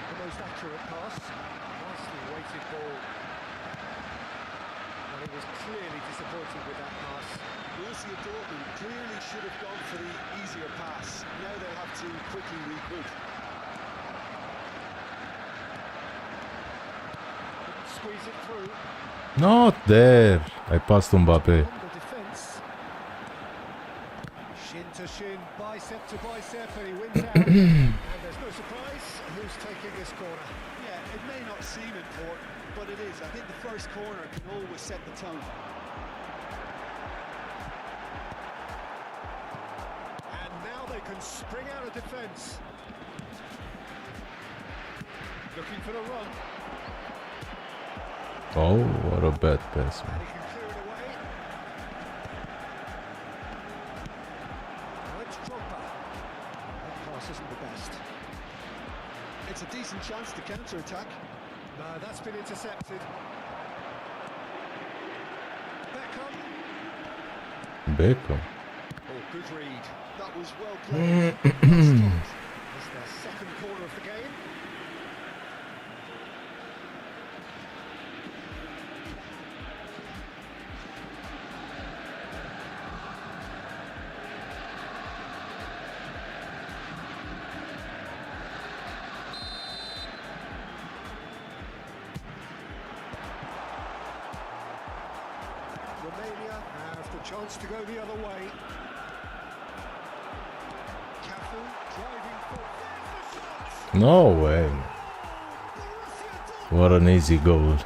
The most accurate pass. Nicely weighted ball. Well, he was clearly disappointed with that pass. Borussia Dortmund clearly should have gone for the easier pass. Now they'll have to quickly regroup. Squeeze it through. Not there. I passed Mbappe. On the defence. Shin to shin, bicep to bicep, and he wins out. And there's no surprise who's taking this corner. Yeah, it may not seem important, but it is. I think the first corner can always set the tone. And now they can spring out of defence. Looking for the run. Oh, what a bad pass, And man. he can clear it away. Now it's Drogba. That pass isn't the best. It's a decent chance to counter-attack. No, that's been intercepted. Beckham. Beckham. Oh, good read. That was well played. Well stopped. Is their Chance to go the other way. Cafu driving for. There's the shot! No way. What an easy goal. That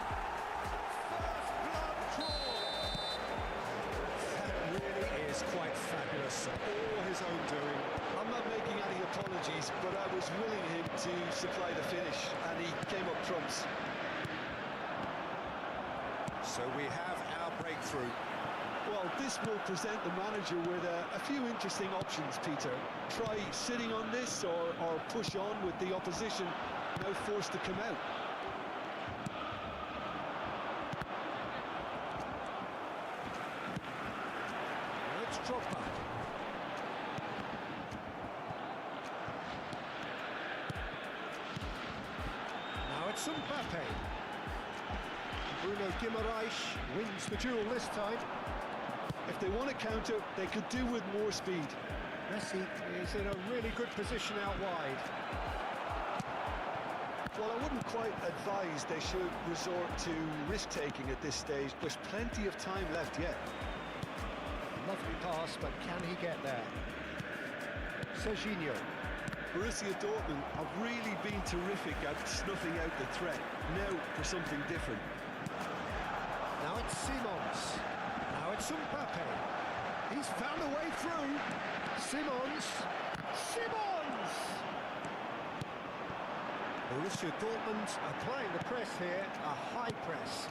really is quite fabulous. All his own doing. I'm not making any apologies, but I was willing him to supply the finish, and he came up trumps. So we have our breakthrough. Well, this will present the manager with a few interesting options, Peter. Try sitting on this or push on with the opposition now forced to come out. Let's drop back. Now it's Mbappe. Bruno Guimaraes wins the duel this time. If they want to counter, they could do with more speed. Messi is in a really good position out wide. Well, I wouldn't quite advise they should resort to risk-taking at this stage. There's plenty of time left yet. Lovely pass, but can he get there? Serginho. Borussia Dortmund have really been terrific at snuffing out the threat. Now for something different. Now it's Simons. Now it's Mbappe. He's found a way through. Simons. Simons! Borussia Dortmund applying the press here, a high press.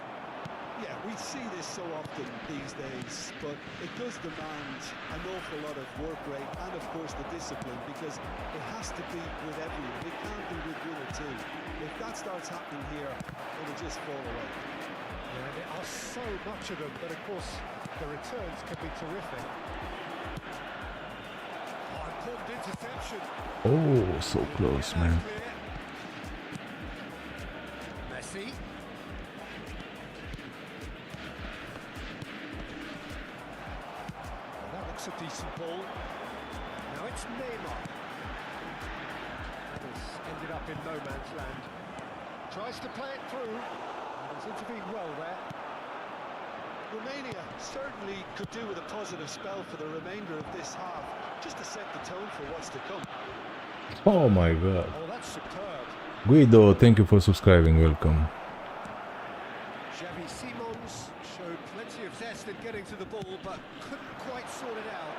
Yeah, we see this so often these days, but it does demand an awful lot of work rate and, of course, the discipline, because it has to be with everyone. It can't be with one or two. If that starts happening here, it'll just fall away. Yeah, there are so much of them, but of course the returns can be terrific. Oh, important interception. Oh, so close, man. Messi. Well, that looks a decent ball. Now it's Neymar. That has ended up in no man's land. Tries to play it through. He's intervened well there. Romania certainly could do with a positive spell for the remainder of this half, just to set the tone for what's to come. Oh my god. Oh, that's superb. Guido, thank you for subscribing. Welcome. Xavi Simons showed plenty of zest in getting to the ball, but couldn't quite sort it out.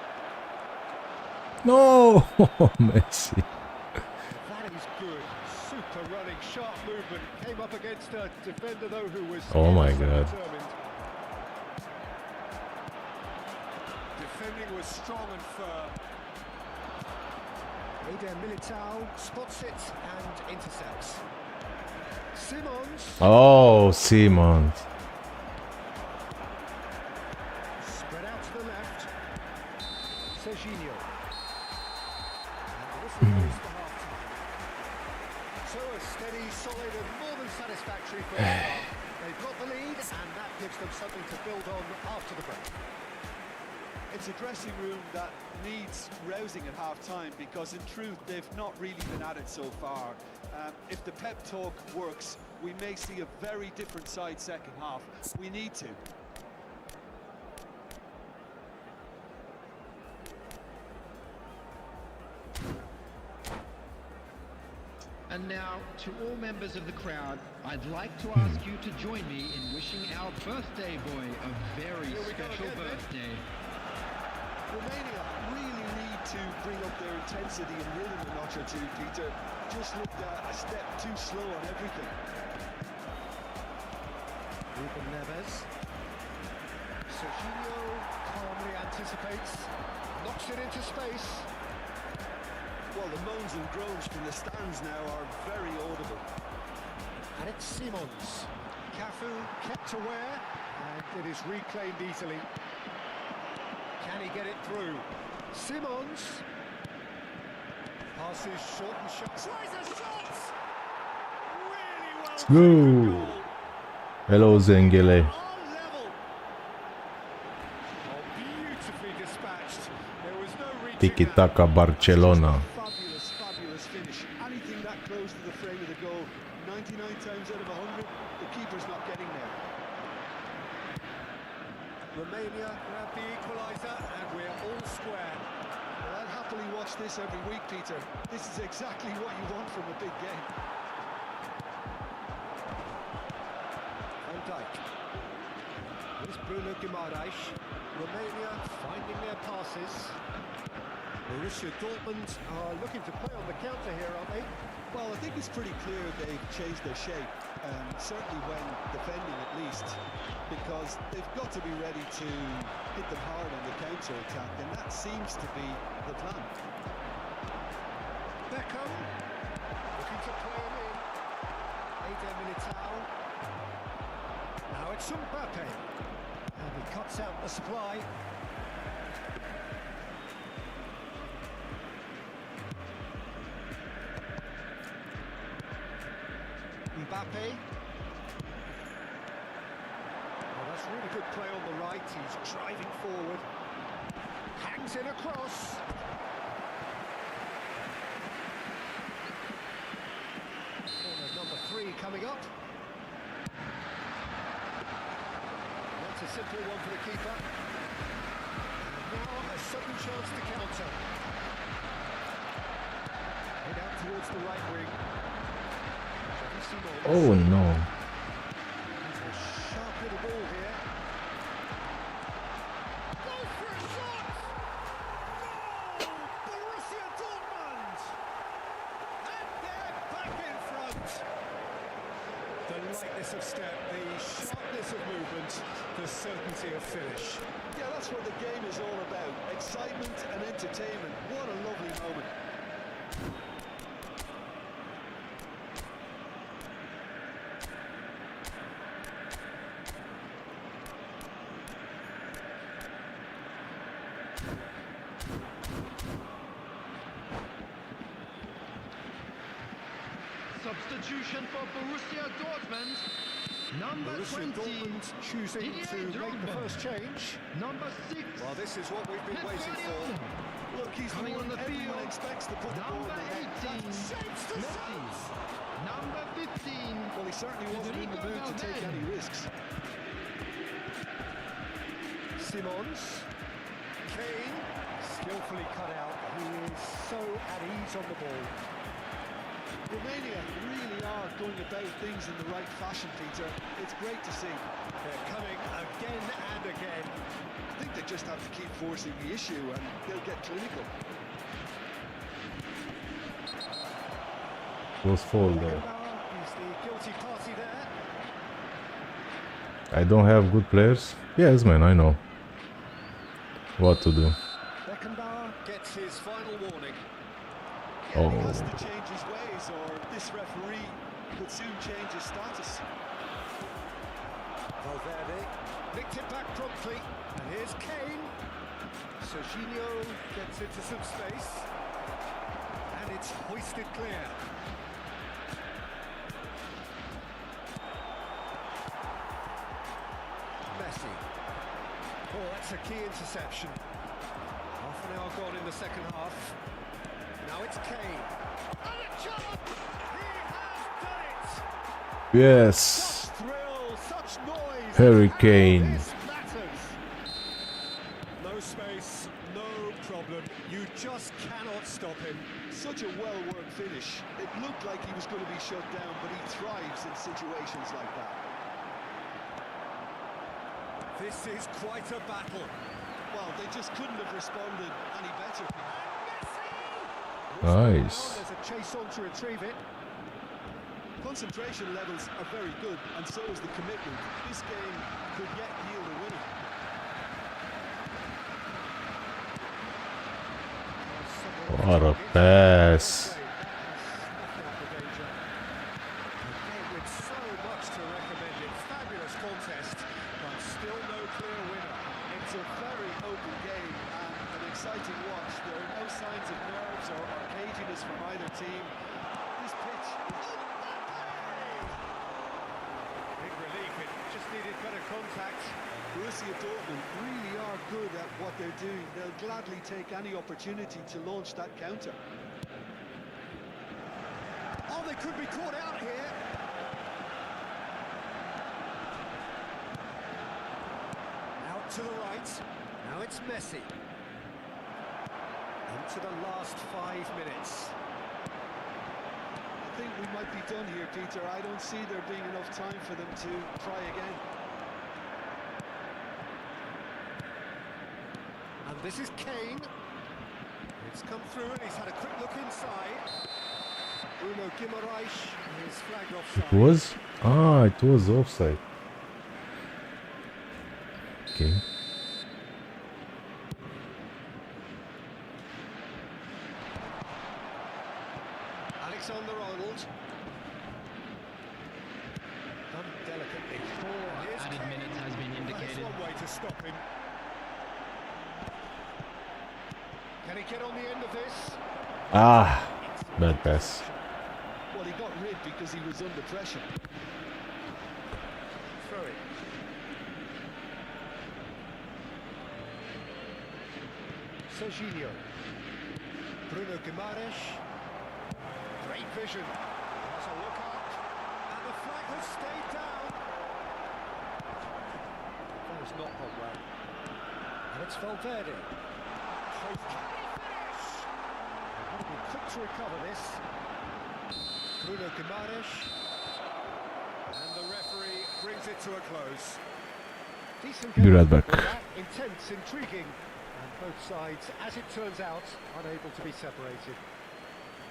No, Messi. That is good. Super running, sharp movement. Came up against a defender, though, who was Oh my so God. determined. Defending was strong and firm. Eder Militao spots it and intercepts. Simons. Oh, Simons. Spread out to the left. Serginho. And this is the half-time. So a steady, solid and more than satisfactory first half. They've got the lead and that gives them something to build on after the break. It's a dressing room that needs rousing at half-time, because in truth they've not really been at it so far. If the pep talk works, we may see a very different side second half. We need to. And now, to all members of the crowd, I'd like to ask you to join me in wishing our birthday boy a very Here we go special again, then. birthday. Romania really need to bring up their intensity and rhythm a notch or two, Peter. Just looked a step too slow on everything. Ruben Neves. Serginho calmly anticipates. Knocks it into space. Well, the moans and groans from the stands now are very audible. And it's Simons. Cafu kept aware. And it is reclaimed easily. Can he get it through? Simons. Passes short and sharp. Tries a shot! Really well Let's taken go. goal. Hello, Zengele. On level. Oh, beautifully dispatched. There was no reaching Tiki that. Taka Barcelona. Fabulous, fabulous finish. Anything that close to the frame of the goal, 99 times out of 100, the keeper's not getting there. Romania grab the equaliser, and we're all square. Well, I'd happily watch this every week, Peter. This is exactly what you want from a big game. Van Dijk. Here's Bruno Guimaraes. Romania finding their passes. Borussia Dortmund are looking to play on the counter here, aren't they? Well, I think it's pretty clear they've changed their shape, certainly when defending at least, because they've got to be ready to hit them hard on the counter-attack, and that seems to be the plan. Beckham looking to play him in. Eder Militao. Now it's Mbappe. And he cuts out the supply. Mbappe. Well, that's really good play on the right. He's driving forward. Hangs in a cross. Corner number 3 coming up. That's a simple one for the keeper. And now a sudden chance to counter. Head out towards the right wing. Oh no. A sharp little ball here. Goes for a shot! Goal! Borussia Dortmund! And they're back in front. The lightness of step, the sharpness of movement, the certainty of finish. Yeah, that's what the game is all about. Excitement and entertainment. What a lovely moment. Substitution for Borussia Dortmund. Number Borussia 20. Dortmund choosing to make the first change. Number 6. Well, this is what we've been waiting for. Look, he's the Coming one on the everyone field. expects to put the ball in Number the net. 18. Shapes to Messi. shapes. Number 15. Well, he certainly wasn't in the mood to take any risks. Simons. Kane. Skillfully cut out. He is so at ease on the ball. Romania really are going about things in the right fashion, Peter. It's great to see. They're coming again and again. I think they just have to keep forcing the issue and they'll get clinical. Was fall though. He's the guilty party there. I don't have good players. Yes, man, I know what to do. Beckenbauer gets his final warning. Yeah, he Oh. has to change his ways or this referee could soon change his status. Valverde nicked it back promptly. And here's Kane. Serginho gets into some space. And it's hoisted clear. Messi. Oh, that's a key interception. Half an hour gone in the second half. Now it's Kane. And a chance! He has done it! Yes. Such thrill, such noise. Harry How Kane. this matters. No space, no problem. You just cannot stop him. Such a well-worked finish. It looked like he was going to be shut down, but he thrives in situations like that. This is quite a battle. Well, they just couldn't have responded any better. Nice. There's a chase on to retrieve it. Concentration levels are very good, and so is the commitment. This game could yet yield a winner. What a pass. With so much to recommend it. Fabulous contest, but still no clear winner. It's a very open game and an exciting watch. There are no signs of nerves or caginess from either team. This pitch is... Big relief, it just needed better contact. Borussia Dortmund really are good at what they're doing. They'll gladly take any opportunity to launch that counter. Oh, they could be caught out here. Out to the right. Now it's Messi. Into the last 5 minutes. I think we might be done here, Peter. I don't see there being enough time for them to try again. And this is Kane. It's come through and he's had a quick look inside. Bruno Guimaraes is flagged offside. It was? Ah, it was offside. Okay. Alexander-Arnold. Done delicately. Here's Added Kane. minutes has been That's indicated. one way to stop him. Can he get on the end of this? Ah, bad pass. Well, he got rid because he was under pressure. Throw it. Serginho. Bruno Guimaraes. Great vision. Has a look up. And the flag has stayed down. That was not gone well. And it's Valverde. Oh, can he finish? Got to be quick to recover this. Bruno Guimaraes. And the referee brings it to a close. Decent Be game. right back. Well, that, intense, intriguing. And both sides, as it turns out, unable to be separated.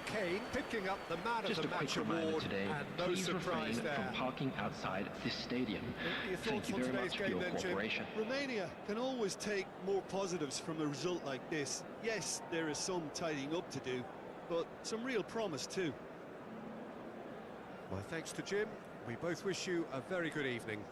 Kane picking up the man Just of a the quick match reminder award, today, and no please refrain surprise there. from parking outside this stadium. Your Thank thoughts you on very today's much for game your then, Jim? cooperation. Romania can always take more positives from a result like this. Yes, there is some tidying up to do, but some real promise too. My thanks to Jim. We both wish you a very good evening.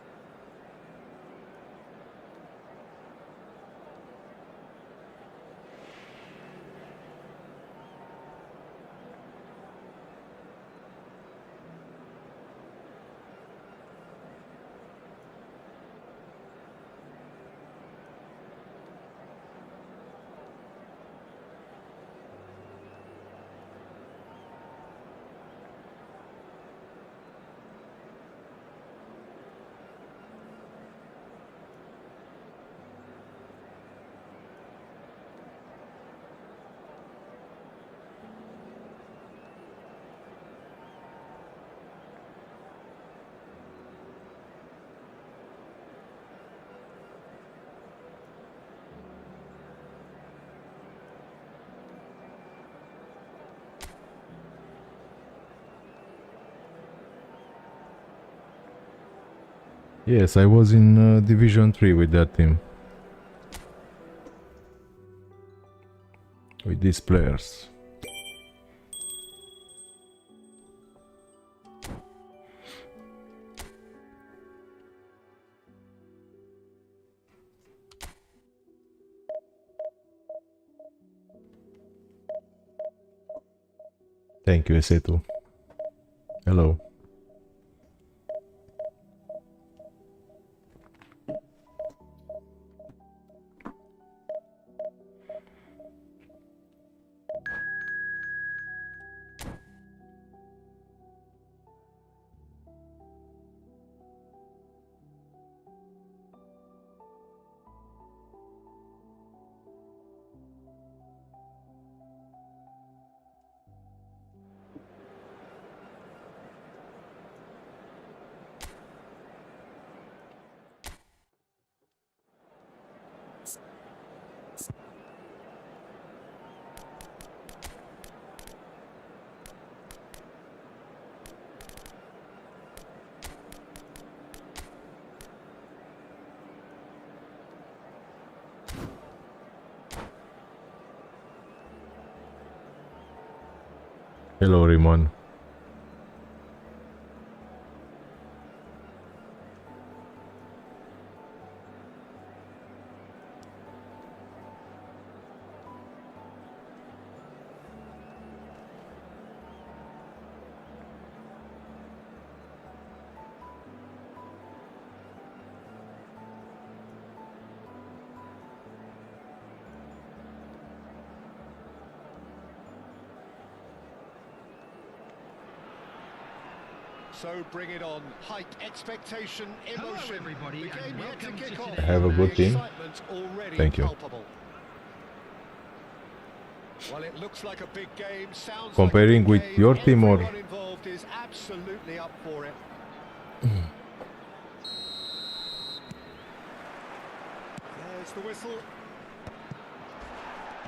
Yes, I was in Division 3 with that team. With these players. Thank you, Esetu. Hello. Hello, Rimon. So bring it on. Hype, expectation, Hello, emotion. everybody, The and game yet to welcome kick to off. today's Have a good The team. excitement's already Thank you. palpable. Well, it looks like a big game. Sounds Comparing like a with big game. your team or- Everyone involved is absolutely up for it. There's the whistle.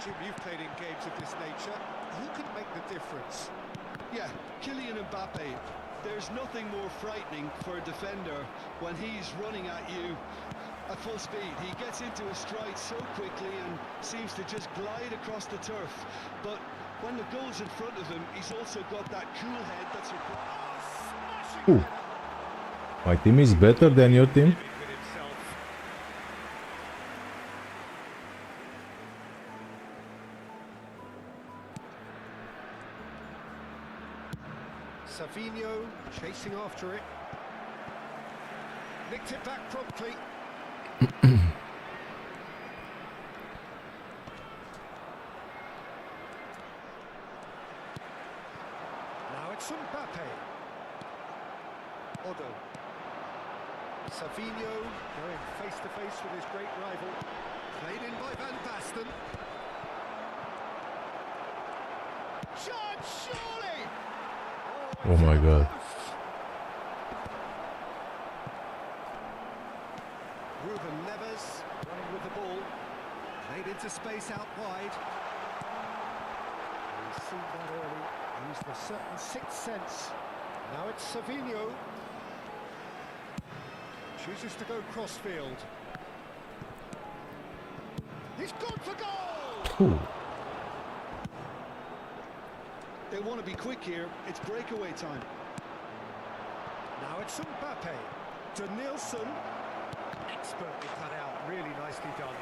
Jim, you've played in games of this nature. Who can make the difference? Yeah, Kylian Mbappe. There's nothing more frightening for a defender when he's running at you at full speed. He gets into a stride so quickly and seems to just glide across the turf. But when the goal's in front of him, he's also got that cool head that's required. Ooh. My team is better than your team. Savinho chasing after it. Nicked it back promptly. Now it's Mbappe. Odo. Savinho going face to face with his great rival. Played in by Van Basten. Shot, surely! Oh my god. Ruben Neves running with the ball. Played into space out wide. He's seen that early. Used a certain sixth sense. Now it's Savinho. Chooses to go crossfield. He's gone for goal! Ooh. They want to be quick here. It's breakaway time. Now it's Mbappe. Denilson. Expertly cut out. Really nicely done.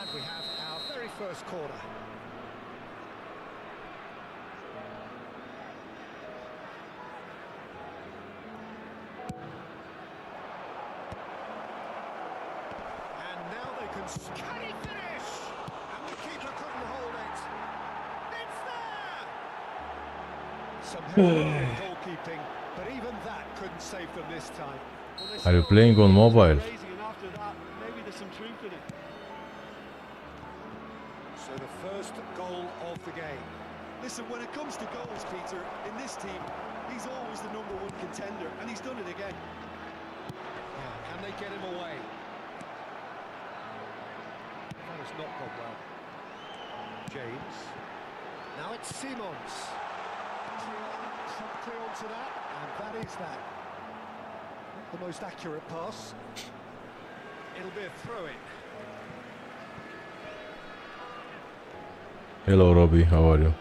And we have our very first corner. And now they can... Can he finish? And the keeper couldn't hold it. It's there! Some heroic goalkeeping, but even that couldn't save them this time. Are you playing on mobile? Crazy, and after that, maybe there's some truth in it. So the first goal of the game. Listen, when it comes to goals, Peter, in this team, he's always the #1 contender, and he's done it again. Yeah, can they get him away? That has not gone well. James. Now it's Simons. Promptly onto that, and that is that. Not the most accurate pass. It'll be a throw-in. Hello Robbie, how are you?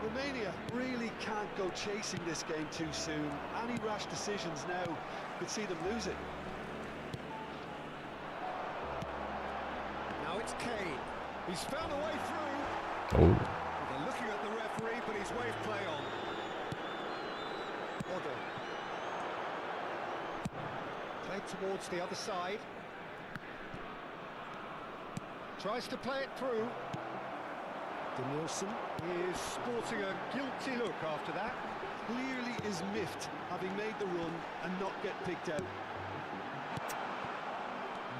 Romania really can't go chasing this game too soon. Any rash decisions now could see them lose it. Now it's Kane. He's found a way through. Oh. They're looking at the referee, but he's waved play on. Odo. Played towards the other side. Tries to play it through. Denilson is sporting a guilty look after that. Clearly is miffed, having made the run and not get picked out.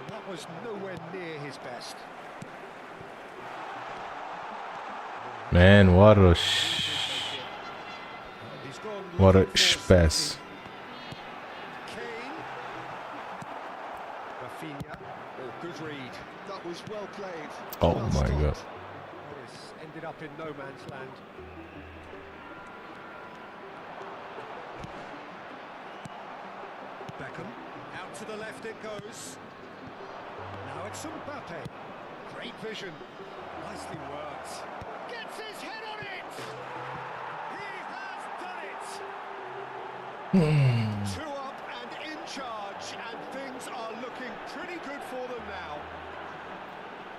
That was nowhere near his best. Man, what a He's gone what a looking for space. safety. Kane. Rafinha. Oh, good read. That was well played. Oh Well my stopped. god. This ended up in no man's land. Beckham. Out to the left it goes. Now it's Mbappe. Great vision. Nicely worked. Gets his head on it! He has done it! 2 up and in charge, and things are looking pretty good for them now.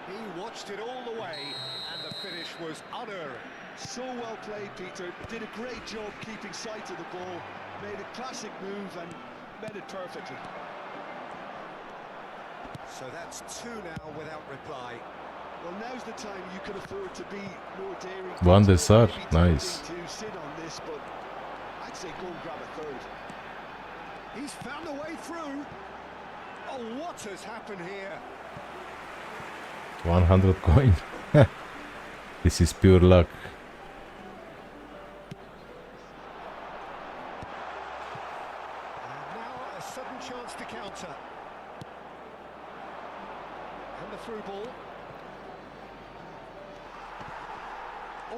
He watched it all the way, and the finish was unerring. So well played, Peter. Did a great job keeping sight of the ball. Made a classic move and met it perfectly. So that's 2 now without reply. Well, now's the time you can afford to be more daring. Van der Sar, Maybe tempting nice. to sit on this, but I'd say go and grab a third. He's found a way through. Oh, what has happened here? 100 coin. This is pure luck. And now a sudden chance to counter. And the through ball.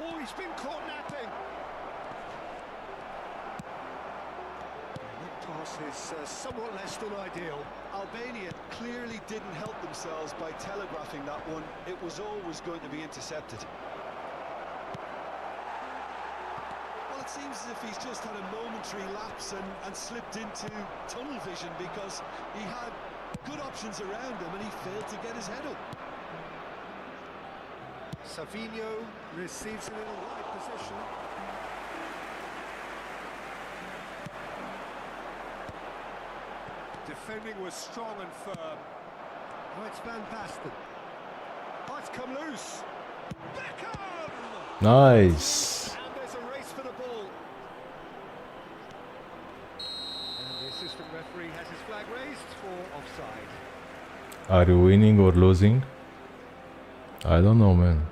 Oh, he's been caught napping. That pass is somewhat less than ideal. Albania clearly didn't help themselves by telegraphing that one. It was always going to be intercepted. Well, it seems as if he's just had a momentary lapse and slipped into tunnel vision, because he had good options around him and he failed to get his head up. Savinho receives it in a wide position. Defending was strong and firm. Oh, it's Van Basten. Oh, it's come loose. Beckham! Nice. And there's a race for the ball. And the assistant referee has his flag raised for offside. Are you winning or losing? I don't know, man.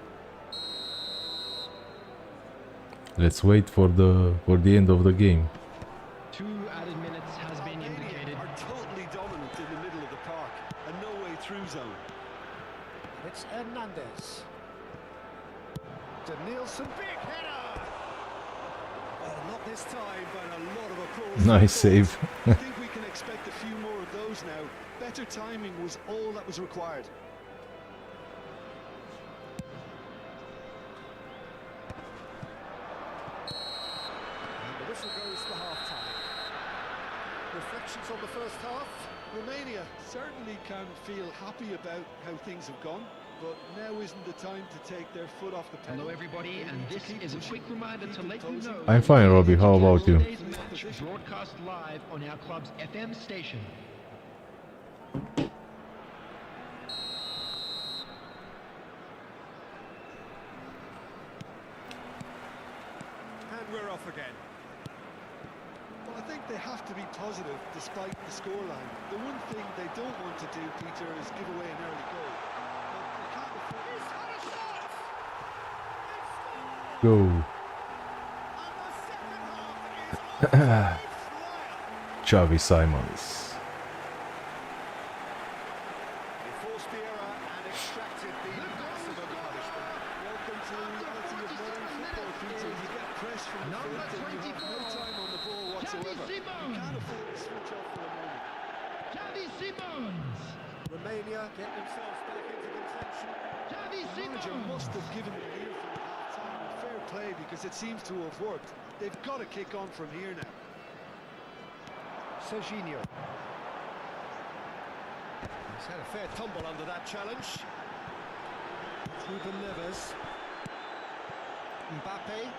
Let's wait for the end of the game. 2 added minutes has been Albania indicated. are totally dominant in the middle of the park, a no-way-through zone. It's Hernandez. Danielson, big header! Oh, not this time, but a lot of applause. Nice save. I think we can expect a few more of those now. Better timing was all that was required. And the whistle goes for half-time. Reflections on the first half? Romania certainly can feel happy about how things have gone, but now isn't the time to take their foot off the pedal. Hello everybody, and this is a quick reminder to let you know I'm fine, Robbie. How about you? today's match broadcast live on our club's FM station. And we're off again. Well, I think they have to be positive despite the scoreline. The one thing they don't want to do, Peter, is give away an early goal. But they can't afford... He's had a shot! Go. And the second half is on. Xavi Simons. He forced the error and extracted the maximum punishment. Welcome to the reality of modern football, Peter. You get press from the Number front and you have no 24. time on the ball whatsoever. You can't afford to switch off for a moment. Xavi Simons! Romania get themselves back into contention. Xavi The manager must have given the earful at half-time. And fair play, because it seems to have worked. They've got to kick on from here now. Serginho. He's had a fair tumble under that challenge. Ruben Neves. Mbappe.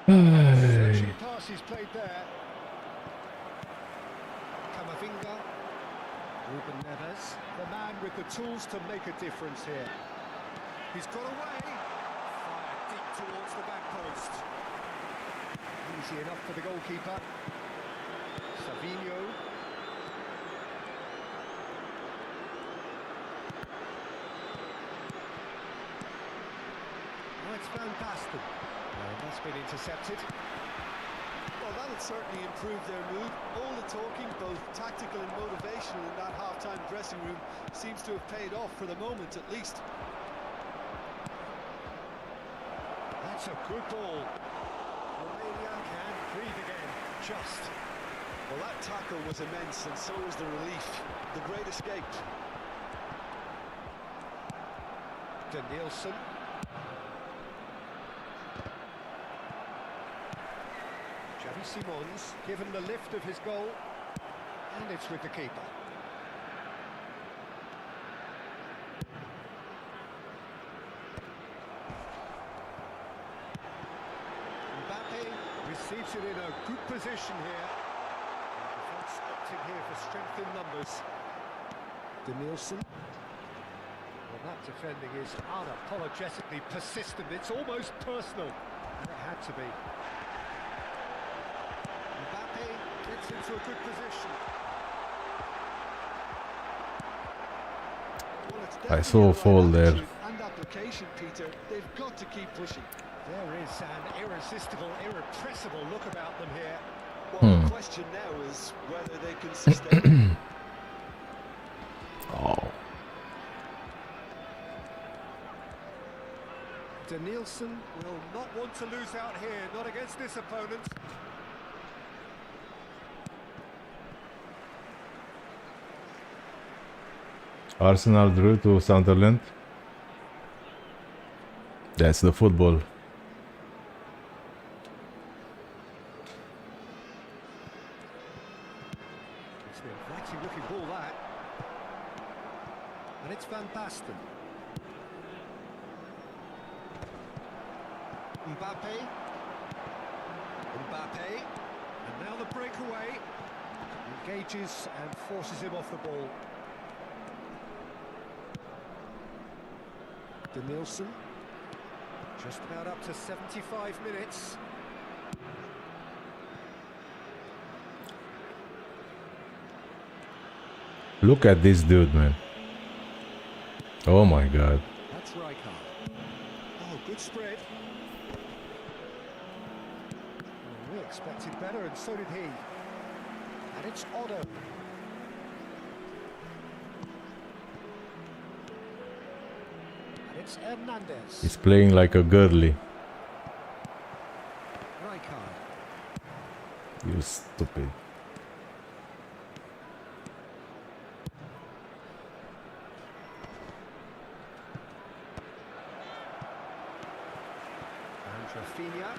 Searching pass he's played there. Camavinga. Ruben Neves. The man with the tools to make a difference here. He's got away. Fire deep towards the back post. Easy enough for the goalkeeper. Savinho. Oh, it's Van Basten. That's been intercepted. Well, that'll certainly improve their mood. All the talking, both tactical and motivational, in that half-time dressing room seems to have paid off for the moment, at least. That's a good ball. Romania can breathe again. Just. Well, that tackle was immense, and so was the relief. The great escape. Danielson. Xavi Simons given the lift of his goal, and it's with the keeper. Mbappe receives it in a good position here. The defence opting here for strength in numbers. Danielson. Well, that defending is unapologetically persistent. It's almost personal. And it had to be. Mbappe gets into a good position. Well, it's I definitely saw a the right fall there. attitude and application, Peter. They've got to keep pushing. There is an irresistible, irrepressible look about them here. Well, the question now is whether they can sustain. Oh. Danielson will not want to lose out here, not against this opponent. Arsenal drew to Sunderland. That's the football. It's an inviting looking ball, that. And it's Van Basten. Mbappe. Mbappe. And now the breakaway. Engages and forces him off the ball. Danielson. Just about up to 75 minutes. Look at this dude, man. Oh my god. That's Rijkaard. Oh, good spread. Well, we expected better, and so did he. And it's Otto. And it's Hernandez. He's playing like a girly. Rijkaard. You stupid. And Rafinha.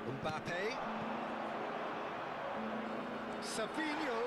Mbappe. Savinho.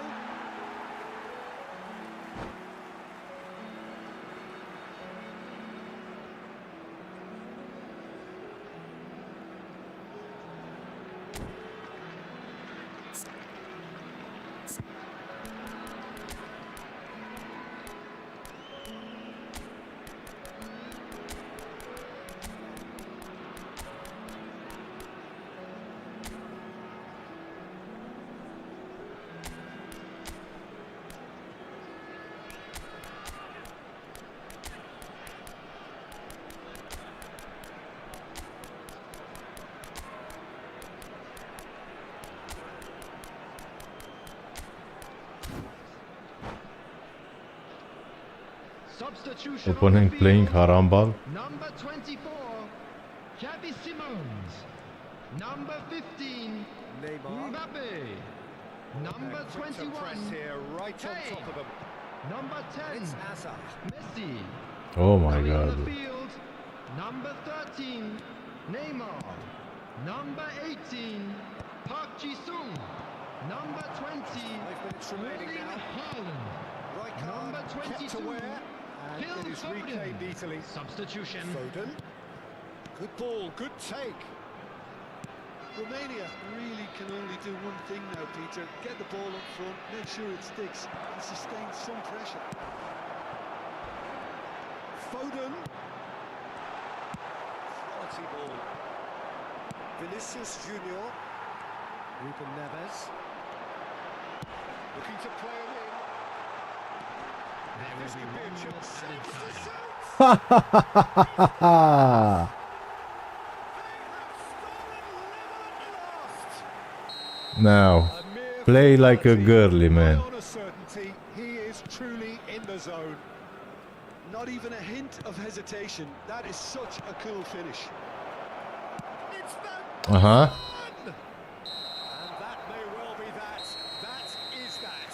Substitution Opponent playing harambal. Number 24, Xavi Simons. Number 15, Neymar. Mbappe. Number And quick to 21, press here, right on Kane. top of them. Number 10, It's Hazard. Messi. Oh my Coming on the god. field, number 13, Neymar. Number 18, Park Ji-sung. Number 20, 5 minutes remaining Erling now. Haaland. Number Rijkaard kept 22, aware, and Phil it is Foden. reclaimed easily. Substitution. Foden. Good ball, good take. Romania really can only do one thing now, Peter. Get the ball up front, make sure it sticks, and sustain some pressure. Foden. Quality ball. Vinicius Junior. Ruben Neves. Looking to play a win. There This will could be be a one chance. more added time. Now, A mere play like a formality. girly, man. By honest certainty, he is truly in the zone. Not even a hint of hesitation. That is such a cool finish. It's that Uh-huh. one! And that may well be that. That is that.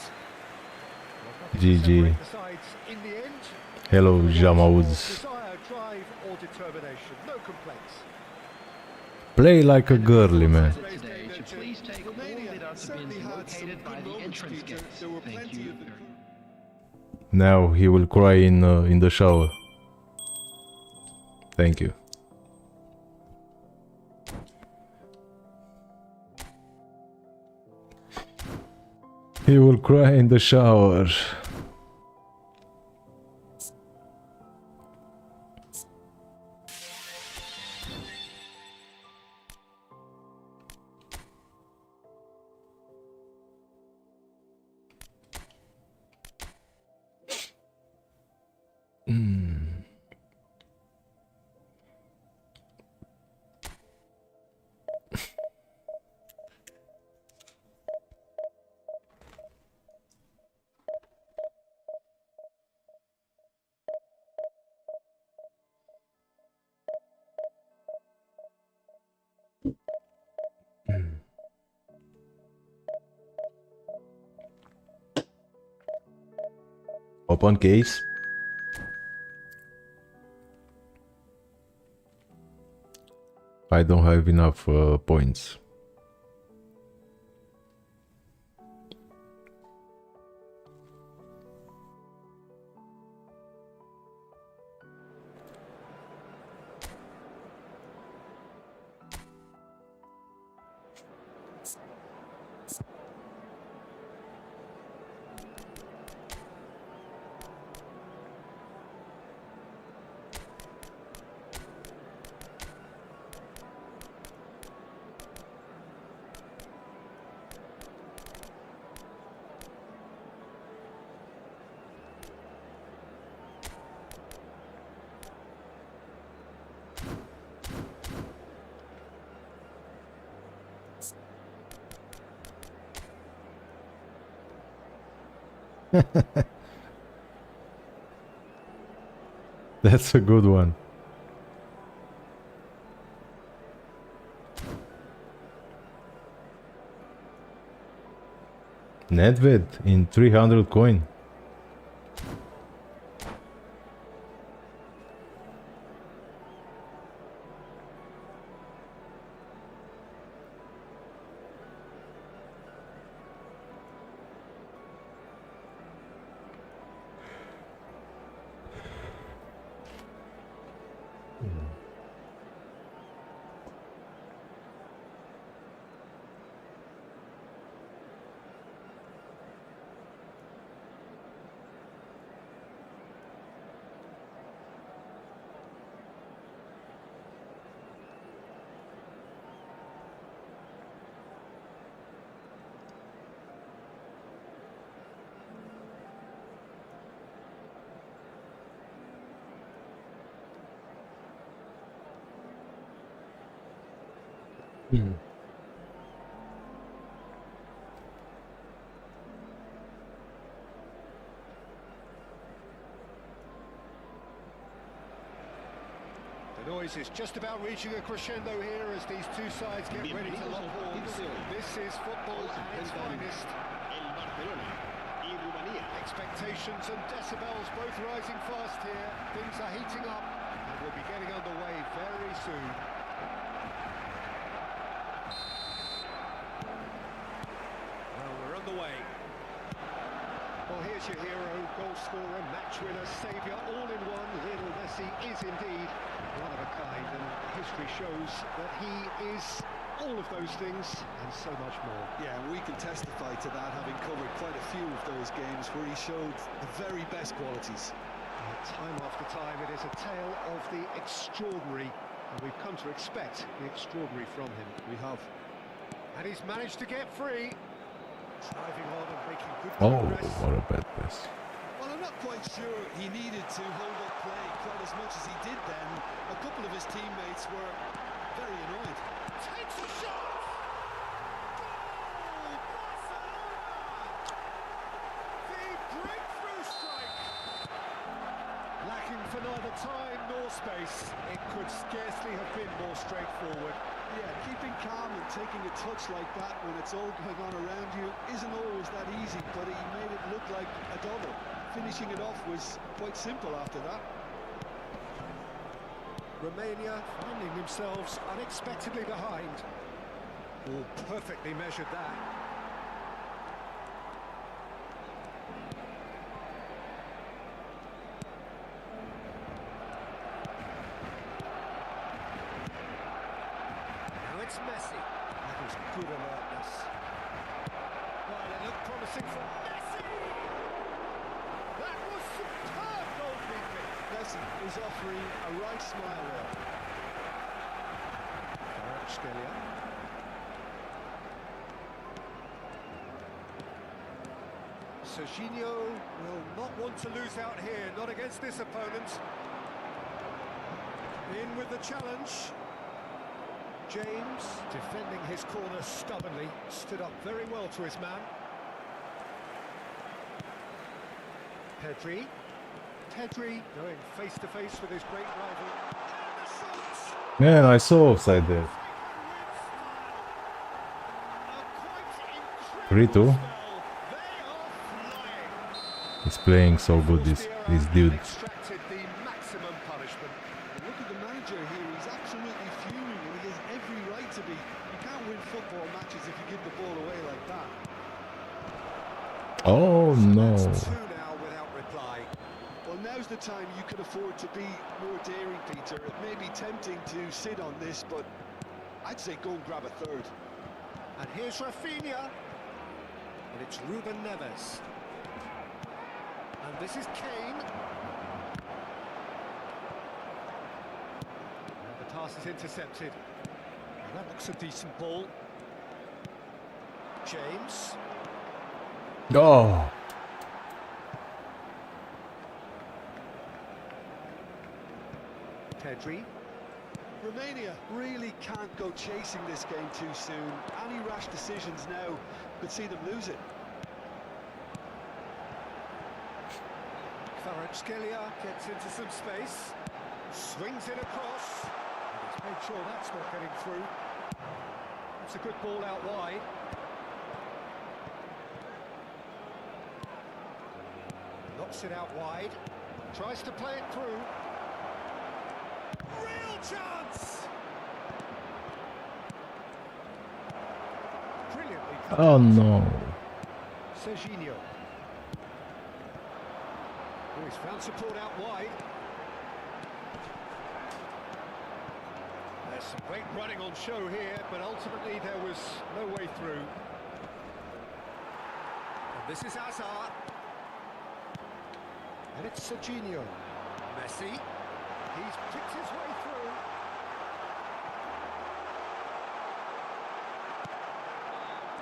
Well, nothing to GG. separate the sides in the end. Hello, Jamauds. Desire, drive, or determination. No complaints. Play like a girly, man. Today should please take all Romania the dustbins certainly had some located by good the moments, entrance Peter. gates. There were Thank plenty you. of them. Now he will cry in the shower. Thank you. He will cry in the shower. Open case. I don't have enough points. That's a good one. Nedved in 300 coin. The noise is just about reaching a crescendo here as these two sides get ready to lock horns. This is football at its finest. Expectations and decibels both rising fast here. Things are heating up and we'll be getting underway very soon. Well, we're underway. Well, here's your hero, goal scorer, match winner, saviour, all in one. Lionel Messi is indeed one of a kind, and history shows that he is all of those things and so much more. Yeah, and we can testify to that, having covered quite a few of those games where he showed the very best qualities. Time after time, it is a tale of the extraordinary, and we've come to expect the extraordinary from him. We have. And he's managed to get free. Driving on and making good Oh, progress. what a bad pass. Well, I'm not quite sure he needed to hold up play quite as much as he did then. A couple of his teammates were very annoyed. Takes a shot! Goal, Barcelona! The breakthrough strike! Lacking for neither time nor space, it could scarcely have been more straightforward. Yeah, keeping calm and taking a touch like that when it's all going on around you isn't always that easy, but he made it look like a double. Finishing it off was quite simple after that. Romania finding themselves unexpectedly behind. Oh, perfectly measured that. Now it's Messi. That was good alertness. Well, it looked promising for Messi. That was superb goalkeeping. Messi is offering a right smile there. Kvaratskhelia. Serginho will not want to lose out here, not against this opponent. In with the challenge. James, defending his corner stubbornly, stood up very well to his man. Pedri going face to face with his great rival. And the shot! Man, I saw offside there. A quite 3-2. incredible spell. They are flying. He's playing so good, this dude. Extracted the maximum punishment. Look at the manager here, he's absolutely fuming and he has every right to be. You can't win football matches if you give the ball away like that. Oh no. That's two now without reply. Well, now's the time you can afford to be more daring, Peter. It may be tempting to sit on this, but I'd say go and grab a third. And here's Rafinha. And it's Ruben Neves. And this is Kane. Now the pass is intercepted. And that looks a decent ball. James. Oh. Pedri. Romania really can't go chasing this game too soon. Any rash decisions now could see them lose it. Kvaratskhelia gets into some space. Swings it across. And he's made sure that's not getting through. It's a good ball out wide. Knocks it out wide. Tries to play it through. Real chance! Brilliantly cut Oh out. no. Serginho. Oh, he's found support out wide. There's some great running on show here, but ultimately there was no way through. And this is Hazard. And it's Serginho. Messi. He's picked his way through.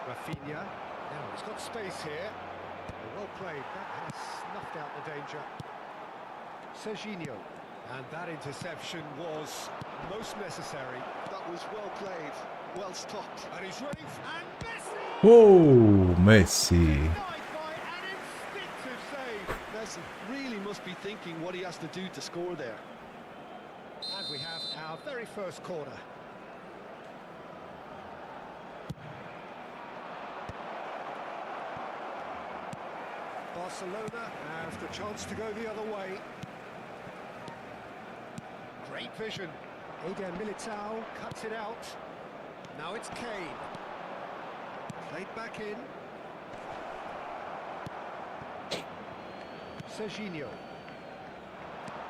Rafinha. Now he's got space here. Well played. That has snuffed out the danger. Serginho. And that interception was most necessary. That was well played, well stopped. And he's ready. And Messi! Oh, Messi. Denied by an instinctive save. Messi really must be thinking what he has to do to score there. And we have our very first corner. Barcelona have the chance to go the other way. Great vision. Eder Militao cuts it out. Now it's Kane. Played back in. Serginho.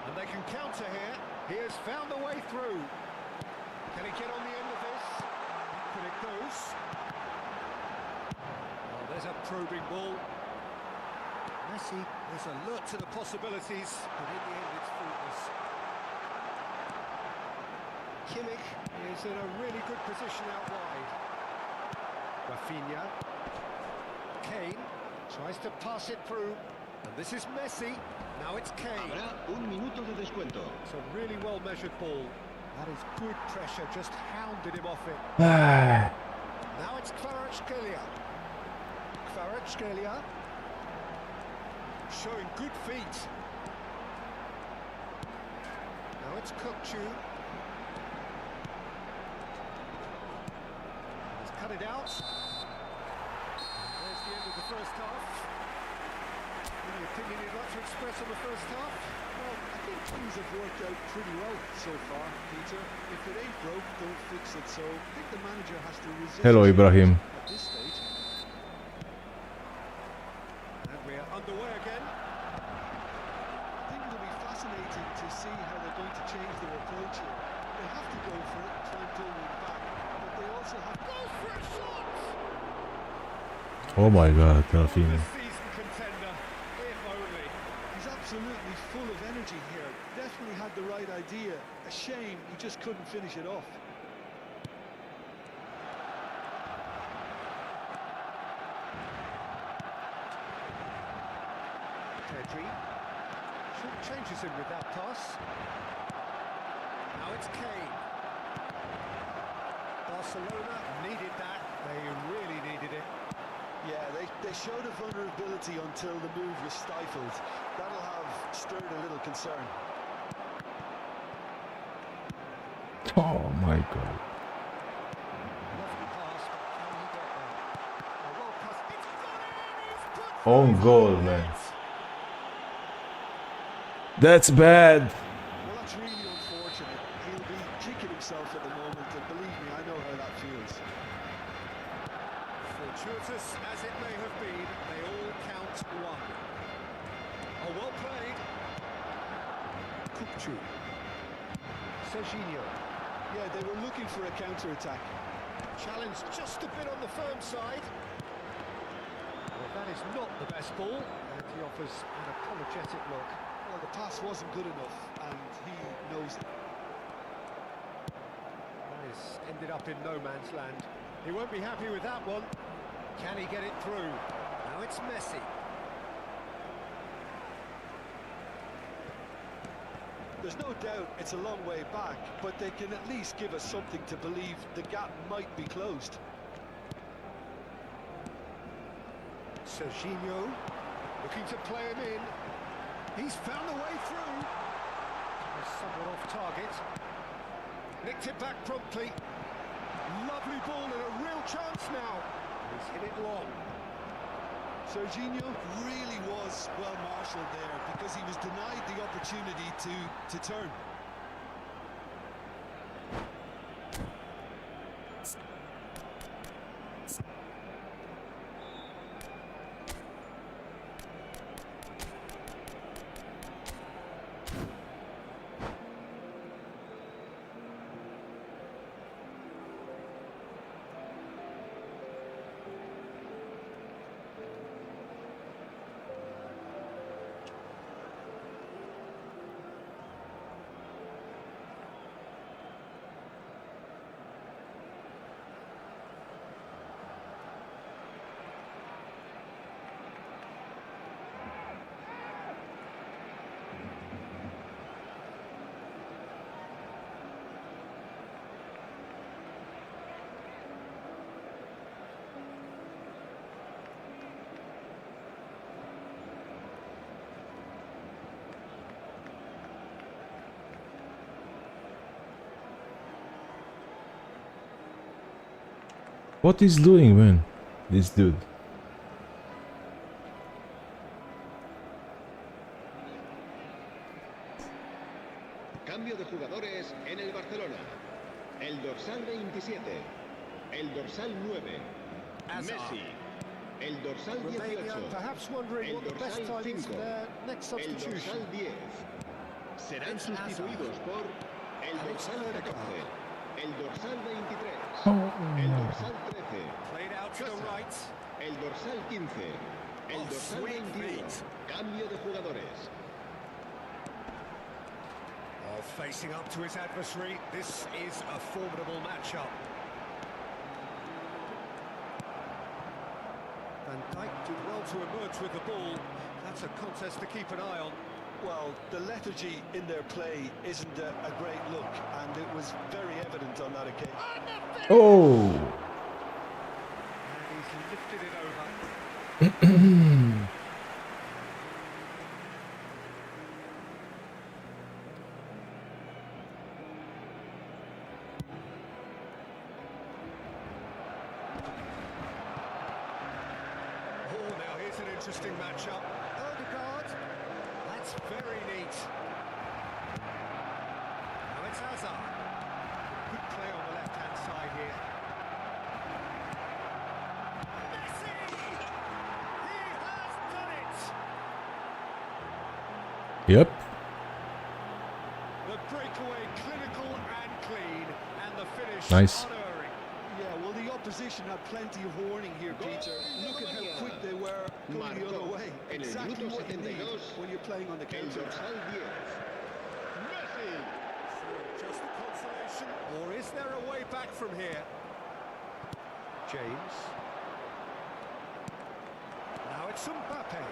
And they can counter here. He has found a way through. Can he get on the end of this? Could it goes? Oh, there's a probing ball. Messi is alert to the possibilities, but in the end it's fruitless. Kimmich is in a really good position out wide. Rafinha. Kane tries to pass it through. And this is Messi. Now it's Kane. Habrá un minuto de descuento. It's a really well-measured ball. That is good pressure, just hounded him off it. Ah. Now it's Kvaratskhelia. Kvaratskhelia. Showing good feet. Now it's Kokchu. He's cut it out. There's the end of the first half. Any opinion you'd like to express on the first half? Well, I think things have worked out pretty well so far, Peter. If it ain't broke, don't fix it. So I think the manager has to resist. Hello, Ibrahim. At this stage. And we're underway again. I think it'll be fascinating to see how they're going to change their approach here. They have to go for it and try and pull one back, but they also have Go for a shot! Oh my god, Rafinha. The season contender, if only. He's absolutely full of energy here. Definitely had the right idea. A shame he just couldn't finish it off. Pedri. Short changes him with that pass. Now it's Kane. Barcelona needed that. They really needed it. Yeah, they showed a vulnerability until the move was stifled. That'll have stirred a little concern. Oh my god. Lovely pass, but can he get there? A well pass. It's gone in! He's put Own it goal, in. man. That's bad. Well, that's really unfortunate. He'll be kicking himself at the moment, and believe me, I know how that feels. Fortuitous as it may have been, they all count one. Oh, well played. Kupchu. Serginho. Yeah, they were looking for a counter-attack. Challenged just a bit on the firm side. Well, that is not the best ball, and he offers an apologetic look. Well, the pass wasn't good enough, and he knows it. He's ended up in no man's land. He won't be happy with that one. Can he get it through? Now it's Messi. There's no doubt it's a long way back, but they can at least give us something to believe the gap might be closed. Serginho looking to play him in. He's found a way through. He's somewhat off target. Nicked it back promptly. Lovely ball and a real chance now. He's hit it long. Serginho really was well marshalled there because he was denied the opportunity to turn. What is doing, man? This dude. Cambio de jugadores en el Barcelona. El dorsal 27. El dorsal 9. Messi. El dorsal 18. Perhaps wondering El what the best dorsal time is for 5. their next El substitution. dorsal 10. Serán sustituidos por el dorsal 14. El dorsal 23. El dorsal 13. Played out to the right. El dorsal 15. El Oh, dorsal sweet 21. feet. Cambio de jugadores. Oh, facing up to his adversary. This is a formidable matchup. Van Dijk did well to emerge with the ball. That's a contest to keep an eye on. Well, the lethargy in their play isn't a great look, and it was very evident on that occasion. Oh! And he's lifted it over. Oh, now here's an interesting matchup. Odegaard. That's very neat. Now it's Hazard. Good play on the left-hand side here. Messi! He has done it! Yep. The breakaway clinical and clean, and the finish Nice. unerring. Yeah, well, the opposition had plenty of warning here, Peter. Look at how quick they were going the other way. En el Exactly minuto what you need 72, when you're playing on the el counter. dorsal 10. Messi. Just the consolation, or is there a way back from here? James. Now it's Mbappe.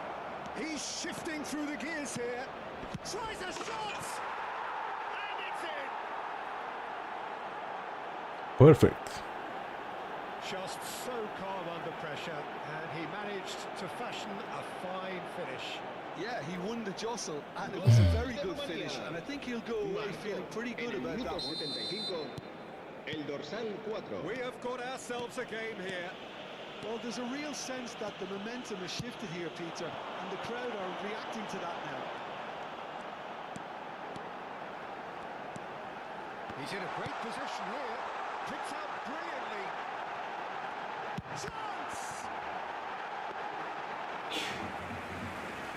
He's shifting through the gears here. Tries a shot! And it's in! Perfect. Just so calm under pressure, and he managed to fashion a fine finish. Yeah, he won the jostle, and it was a very good finish, and I think he'll go away feeling pretty good En el about minuto that one. 75, el dorsal 4. We have got ourselves a game here. Well, there's a real sense that the momentum has shifted here, Peter, and the crowd are reacting to that now. He's in a great position here. Picks up brilliantly. Chance!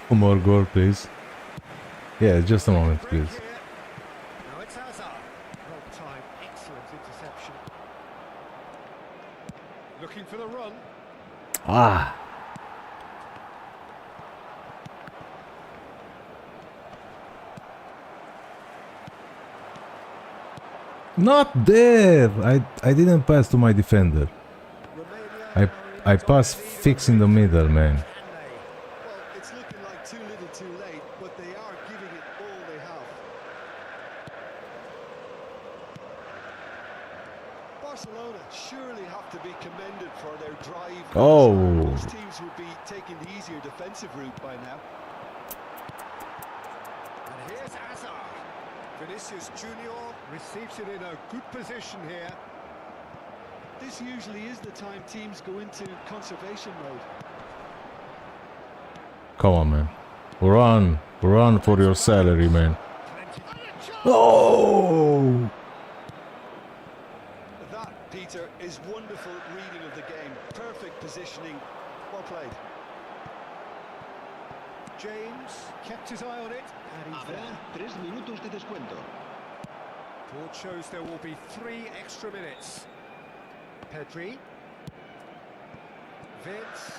One more goal, please. Yeah, just a moment, Break please. here. Now it's Hazard. Well timed, excellent interception. Looking for the run. Ah! Not there! I didn't pass to my defender. Romania I passed fix in the middle, man. Can they? Well, it's looking like too little too late, but they are giving it all they have. Barcelona surely have to be commended for their drive. Oh. Most teams would be taking the easier defensive route by now. And here's Hazard. Vinicius Junior receives it in a good position here. This usually is the time teams go into conservation mode. Come on, man. Run for your salary, man. Oh! That, Peter, is wonderful reading of the game. Perfect positioning. Well played. James kept his eye on it, and he's Habrá there. 3 minutos de descuento. Board shows there will be 3 extra minutes. Pedri. Vince.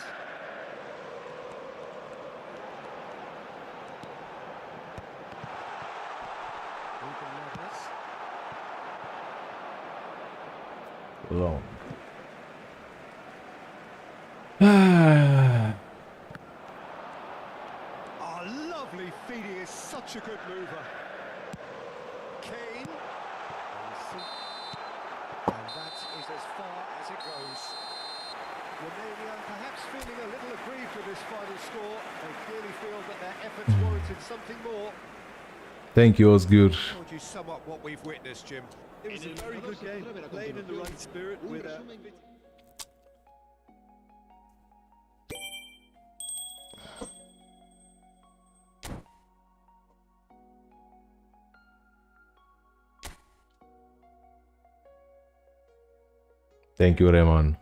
Ruben Neves. Long. Ah. Oh, lovely feed. He is such a good mover. Kane. And that is as far as it goes. Romania perhaps feeling a little aggrieved with this final score. They clearly feel that their efforts warranted something more. Thank you, Osgur. How would you sum up what we've witnessed, Jim? It was a very good game, played in the right spirit with a... Thank you, Raymond.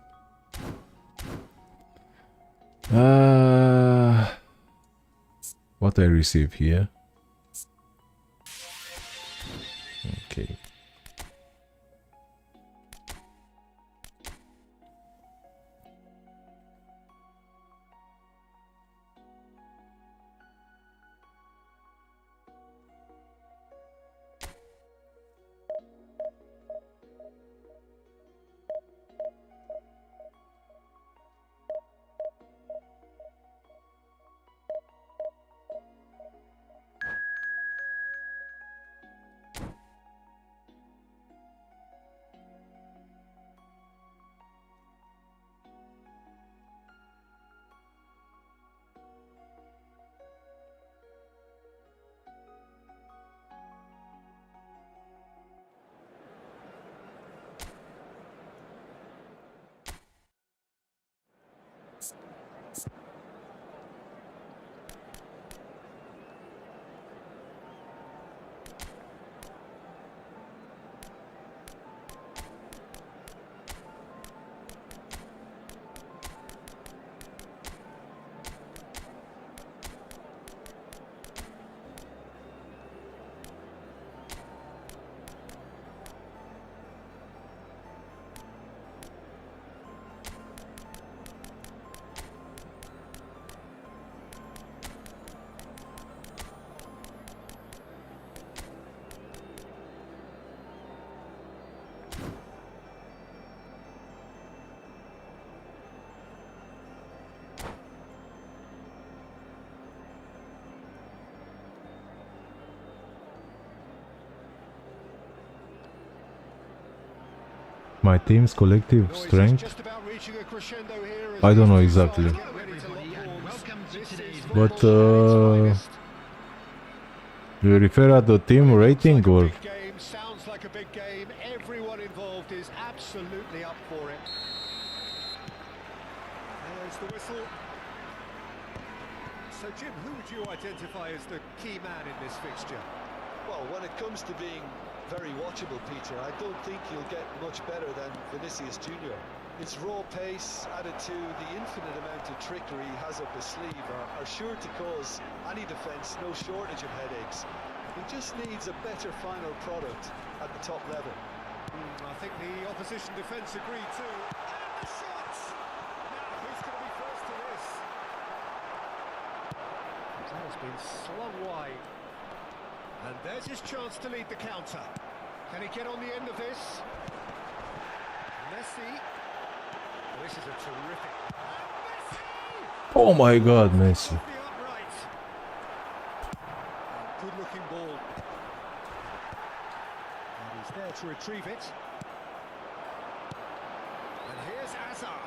What I receive here? Okay. My team's collective Noise is strength. just about reaching a crescendo here as I don't know these two exactly. sides get ready to lock Everybody, and horns. welcome to This today's is But, football at its finest. Do you refer at the team rating Looks like a or? big game, sounds like a big game. Everyone involved is absolutely up for it. There's the whistle. So, Jim, who would you identify as the key man in this fixture? Well, when it comes to being very watchable, Peter, I don't think he'll get much better than Vinicius Junior. His raw pace, added to the infinite amount of trickery he has up his sleeve, are sure to cause any defence no shortage of headaches. He just needs a better final product at the top level. I think the opposition defence agreed too. And the shot! Now, who's going to be first to this? That has been slung wide. And there's his chance to lead the counter. Can he get on the end of this? Messi. This is a terrific... And Messi! Oh my God, Messi. Off the upright. Good-looking ball. And he's there to retrieve it. And here's Azar.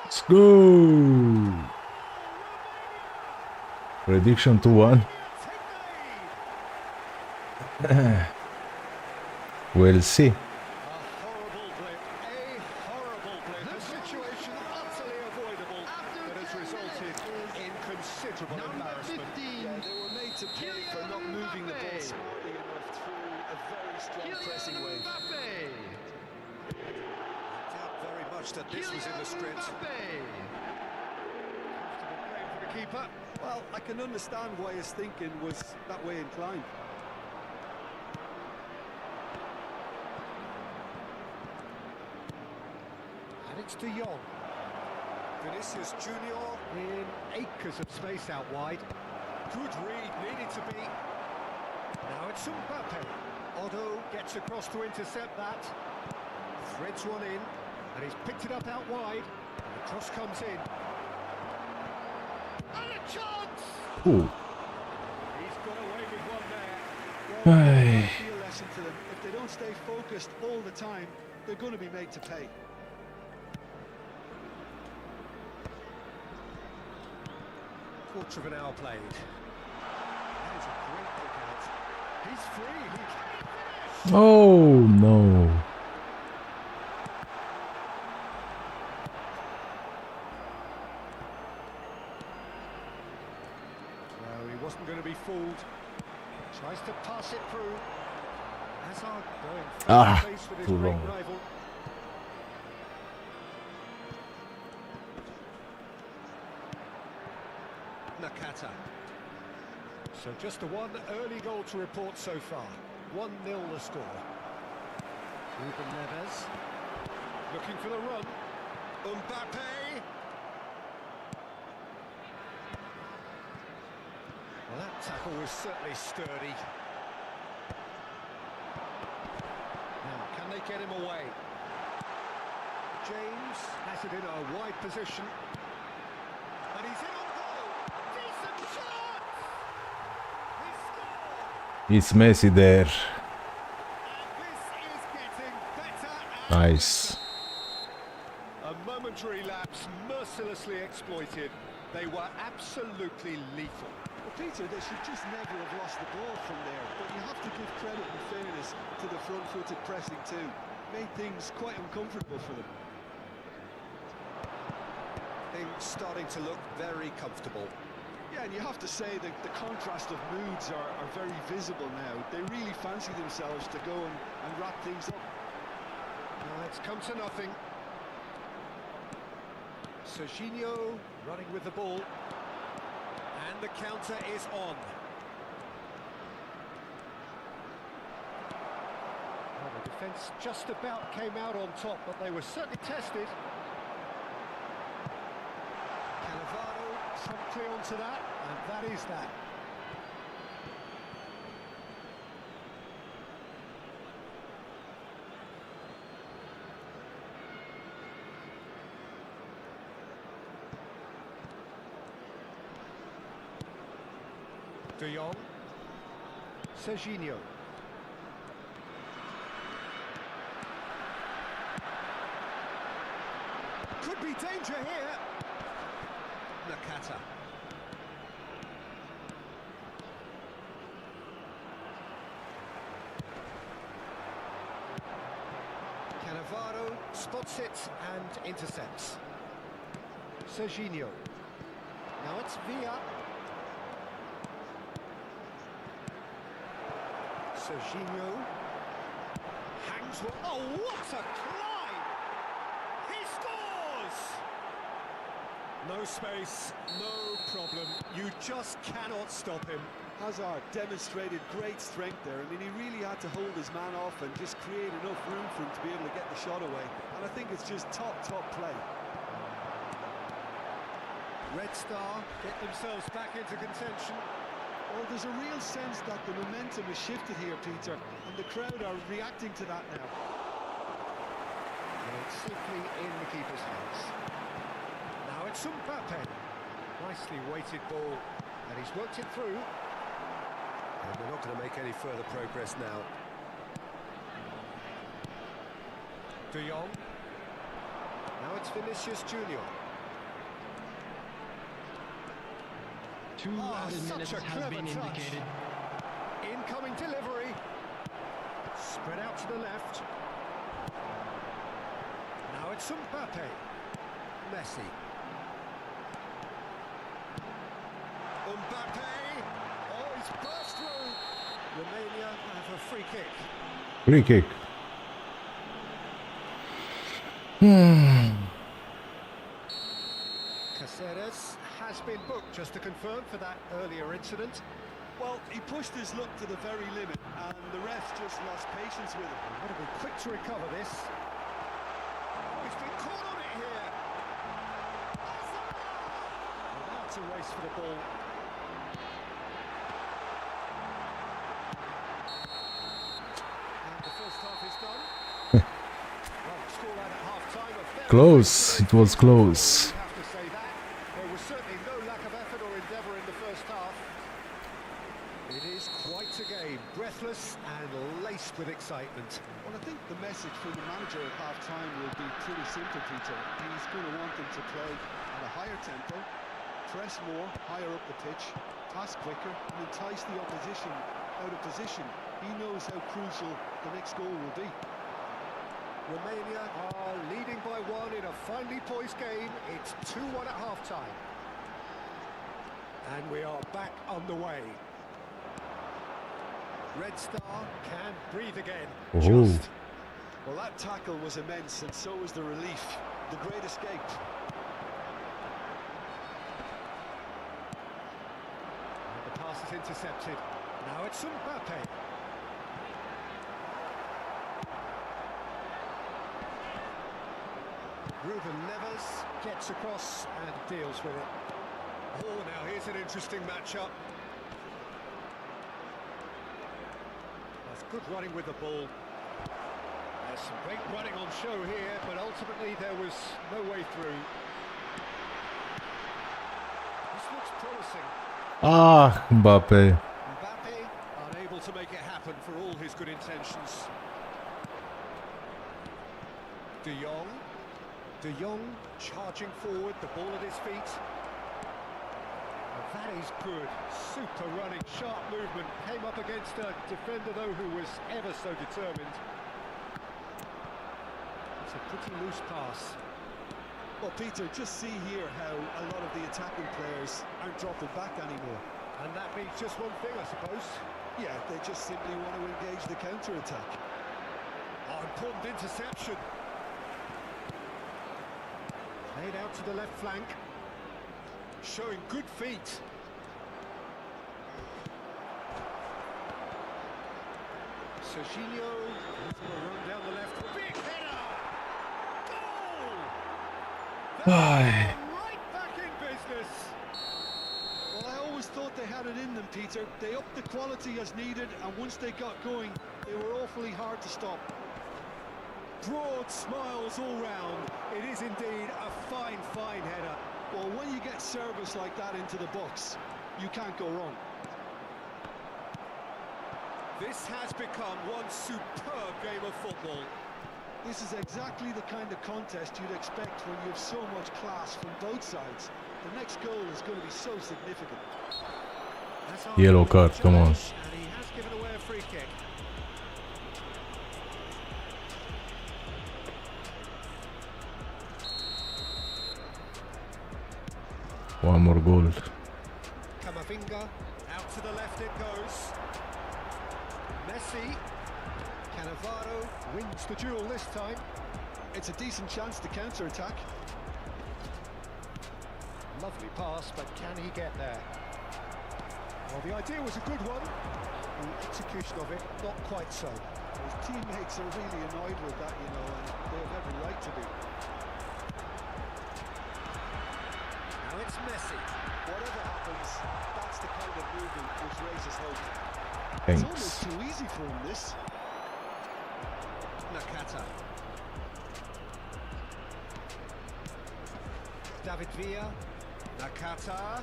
Let's go. Prediction 2-1. We'll see. A horrible blip. The situation utterly avoidable, but has resulted in considerable embarrassment. Yeah, they were made to pay for not moving the ball smartly enough through a very strong pressing wave. I doubt very much that this was in the script. Comfortable play for the keeper. Well, I can understand why his thinking was that way inclined. And it's De Jong. Vinicius Junior in acres of space out wide. Good read, needed to be. Now it's Mbappe. Otto gets across to intercept that. Threads one in, and he's picked it up out wide. The cross comes in. And a chance! Ooh. He's got away with one there. Well, Aye. might be a lesson to them. If they don't stay focused all the time, they're going to be made to pay. Quarter of an hour played. That is a great look out. He's free. He can finish. Oh no. No, he wasn't going to be fooled. Tries to pass it through. Hazard going face with his too great long. rival. Nakata. So just the one early goal to report so far. 1-0 the score. Ruben Neves looking for the run. Mbappe. Well, that tackle was certainly sturdy. Now, can they get him away? James has it in a wide position. And he's in on goal. Decent shot! He scored! It's Messi there. And this is getting better and Nice. better. A momentary lapse mercilessly exploited. They were absolutely lethal. Well, Peter, they should just never have lost the ball from there. But you have to give credit and fairness to the front-footed pressing too. Made things quite uncomfortable for them. Things starting to look very comfortable. Yeah, and you have to say that the contrast of moods are very visible now. They really fancy themselves to go and wrap things up. Now it's come to nothing. Serginho running with the ball. And the counter is on. Well, the defence just about came out on top, but they were certainly tested. Cannavaro promptly onto that, and that is that. De Jong. Serginho. Could be danger here. Nakata. Cannavaro spots it and intercepts. Serginho. Now it's Villa. Serginho hangs one. Oh, what a climb! He scores! No space, no problem. You just cannot stop him. Hazard demonstrated great strength there. I mean, he really had to hold his man off and just create enough room for him to be able to get the shot away. And I think it's just top play. Red Star get themselves back into contention. Well, there's a real sense that the momentum has shifted here, Peter, and the crowd are reacting to that now. And it's simply in the keeper's hands. Now it's Mbappe. Nicely weighted ball, and he's worked it through. And we're not going to make any further progress now. De Jong. Now it's Vinicius Junior. Two added minutes such a has clever been touch. indicated. Incoming delivery. Spread out to the left. Now it's Mbappe. Messi. Mbappe. Oh, he's burst through. Romania have a free kick. Free kick. Caceres has been booked, just to confirm, for that earlier incident. Well, he pushed his luck to the very limit, and the ref just lost patience with him. Got to be quick to recover this. Oh, he's been caught on it here. Well, that's a race for the ball. And the first half is done. Well, scoreline at half-time, a very Close. It was close. you have to say that. There was certainly no lack of effort or endeavour in the first half. It is quite a game, breathless and laced with excitement. Well, I think the message from the manager at half-time will be pretty simple, Peter. He's going to want them to play at a higher tempo, press more, higher up the pitch, pass quicker, and entice the opposition out of position. He knows how crucial the next goal will be. Romania are leading by one in a finely poised game. It's 2-1 at half-time. And we are back underway. Red Star can breathe again. Oh. Just. Well, that tackle was immense, and so was the relief. The great escape. And the pass is intercepted. Now it's Mbappe. Ruben Neves gets across and deals with it. Oh, now here's an interesting matchup. That's good running with the ball. There's some great running on show here, but ultimately there was no way through. This looks promising. Ah, Mbappe. Mbappe unable to make it happen for all his good intentions. De Jong. De Jong charging forward, the ball at his feet. And that is good. Super running, sharp movement. Came up against a defender, though, who was ever so determined. It's a pretty loose pass. Well, Peter, just see here how a lot of the attacking players aren't dropping back anymore. And that means just one thing, I suppose. Yeah, they just simply want to engage the counter-attack. Oh, important interception. Laid out to the left flank. Showing good feet. Serginho, he's going to run down the left. Big header! Goal! Aye. Right back in business. Well, I always thought they had it in them, Peter. They upped the quality as needed, and once they got going, they were awfully hard to stop. Broad smiles all round. It is indeed a fine, fine header. Well, when you get service like that into the box, you can't go wrong. This has become one superb game of football. This is exactly the kind of contest you'd expect when you have so much class from both sides. The next goal is going to be so significant. That's hard Yellow to card, come on. challenge, and he has given away a free kick. One more goal. Camavinga, out to the left it goes. Messi, Cannavaro wins the duel this time. It's a decent chance to counter-attack. Lovely pass, but can he get there? Well, the idea was a good one. The execution of it, not quite so. His teammates are really annoyed with that, you know, and they have every right to be. Now it's Messi. Whatever happens, that's the kind of movement which raises hope. It's Thanks. almost too easy for him, this. Nakata. David Villa. Nakata.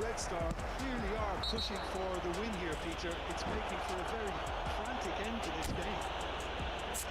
Red Star clearly are pushing for the win here, Peter. It's making for a very frantic end to this game.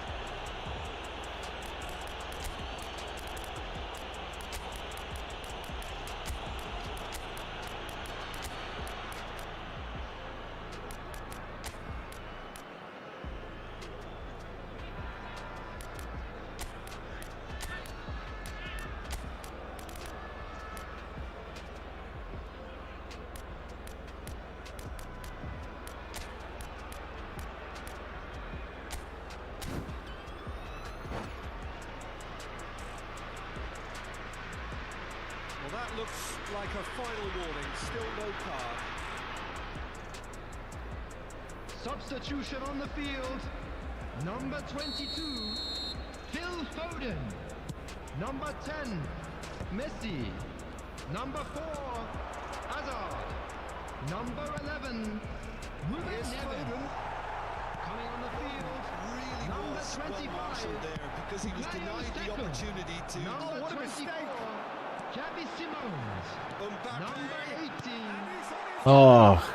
Well, that looks like a final warning. Still no card. Substitution on the field. Number 22, Phil Foden. Number 10, Messi. Number 4, Hazard. Number 11, Ruben Here's Neves. Foden. Coming on the field, Really number was well 25, marshalled there because he was Mario denied the Stecco. opportunity to. Number what a 24, mistake. Xavi Simons. Number 18, Oh,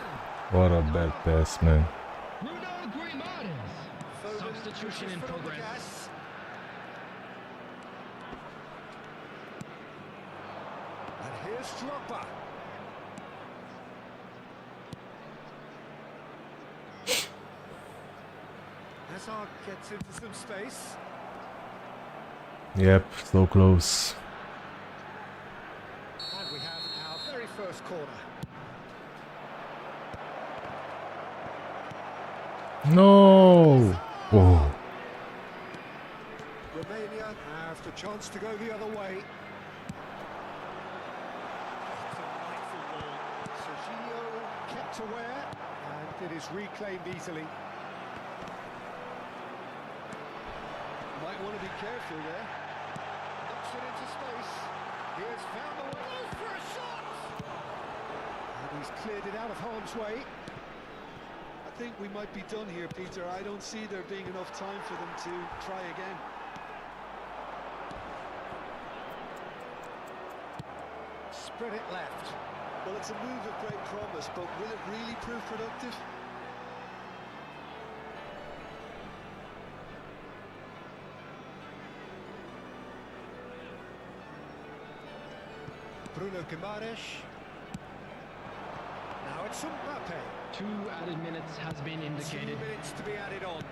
what a bad pass, man. Bruno Grimaldes. Foden Substitution in pushes foot on the progress. gas. And here's Drogba. Hazard gets into some space. Yep, so close. And we have our very first corner. No! Oh, Romania have the chance to go the other way. Delightful ball. Serginho kept aware, and it is reclaimed easily. Might want to be careful there. Knocks it into space. He has found the way for a shot! And he's cleared it out of harm's way. I think we might be done here, Peter. I don't see there being enough time for them to try again. Spread it left. Well, it's a move of great promise, but will it really prove productive? Bruno Guimaraes. Now it's Mbappe. 2 added minutes has been 2 indicated. minutes to be added on.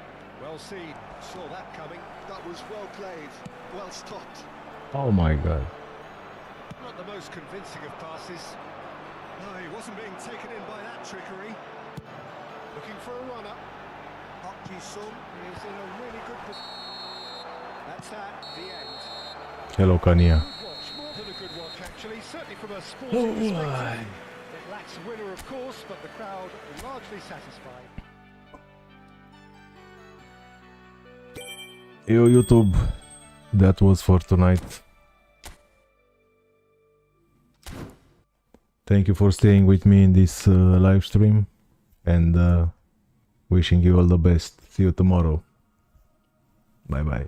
Well seen. Saw that coming. That was well played, well stopped. oh my god. Not the most convincing of passes. No, he wasn't being taken in by that trickery. Looking for a runner. Park Ji-sung is in a really good position. That's that, the end. Hello, Kania. Good watch, more than a good watch actually, certainly from a sporting perspective. It lacks a winner of course, but the crowd largely satisfied. Yo, YouTube, that was for tonight. Thank you for staying with me in this live stream, and wishing you all the best. See you tomorrow. Bye bye.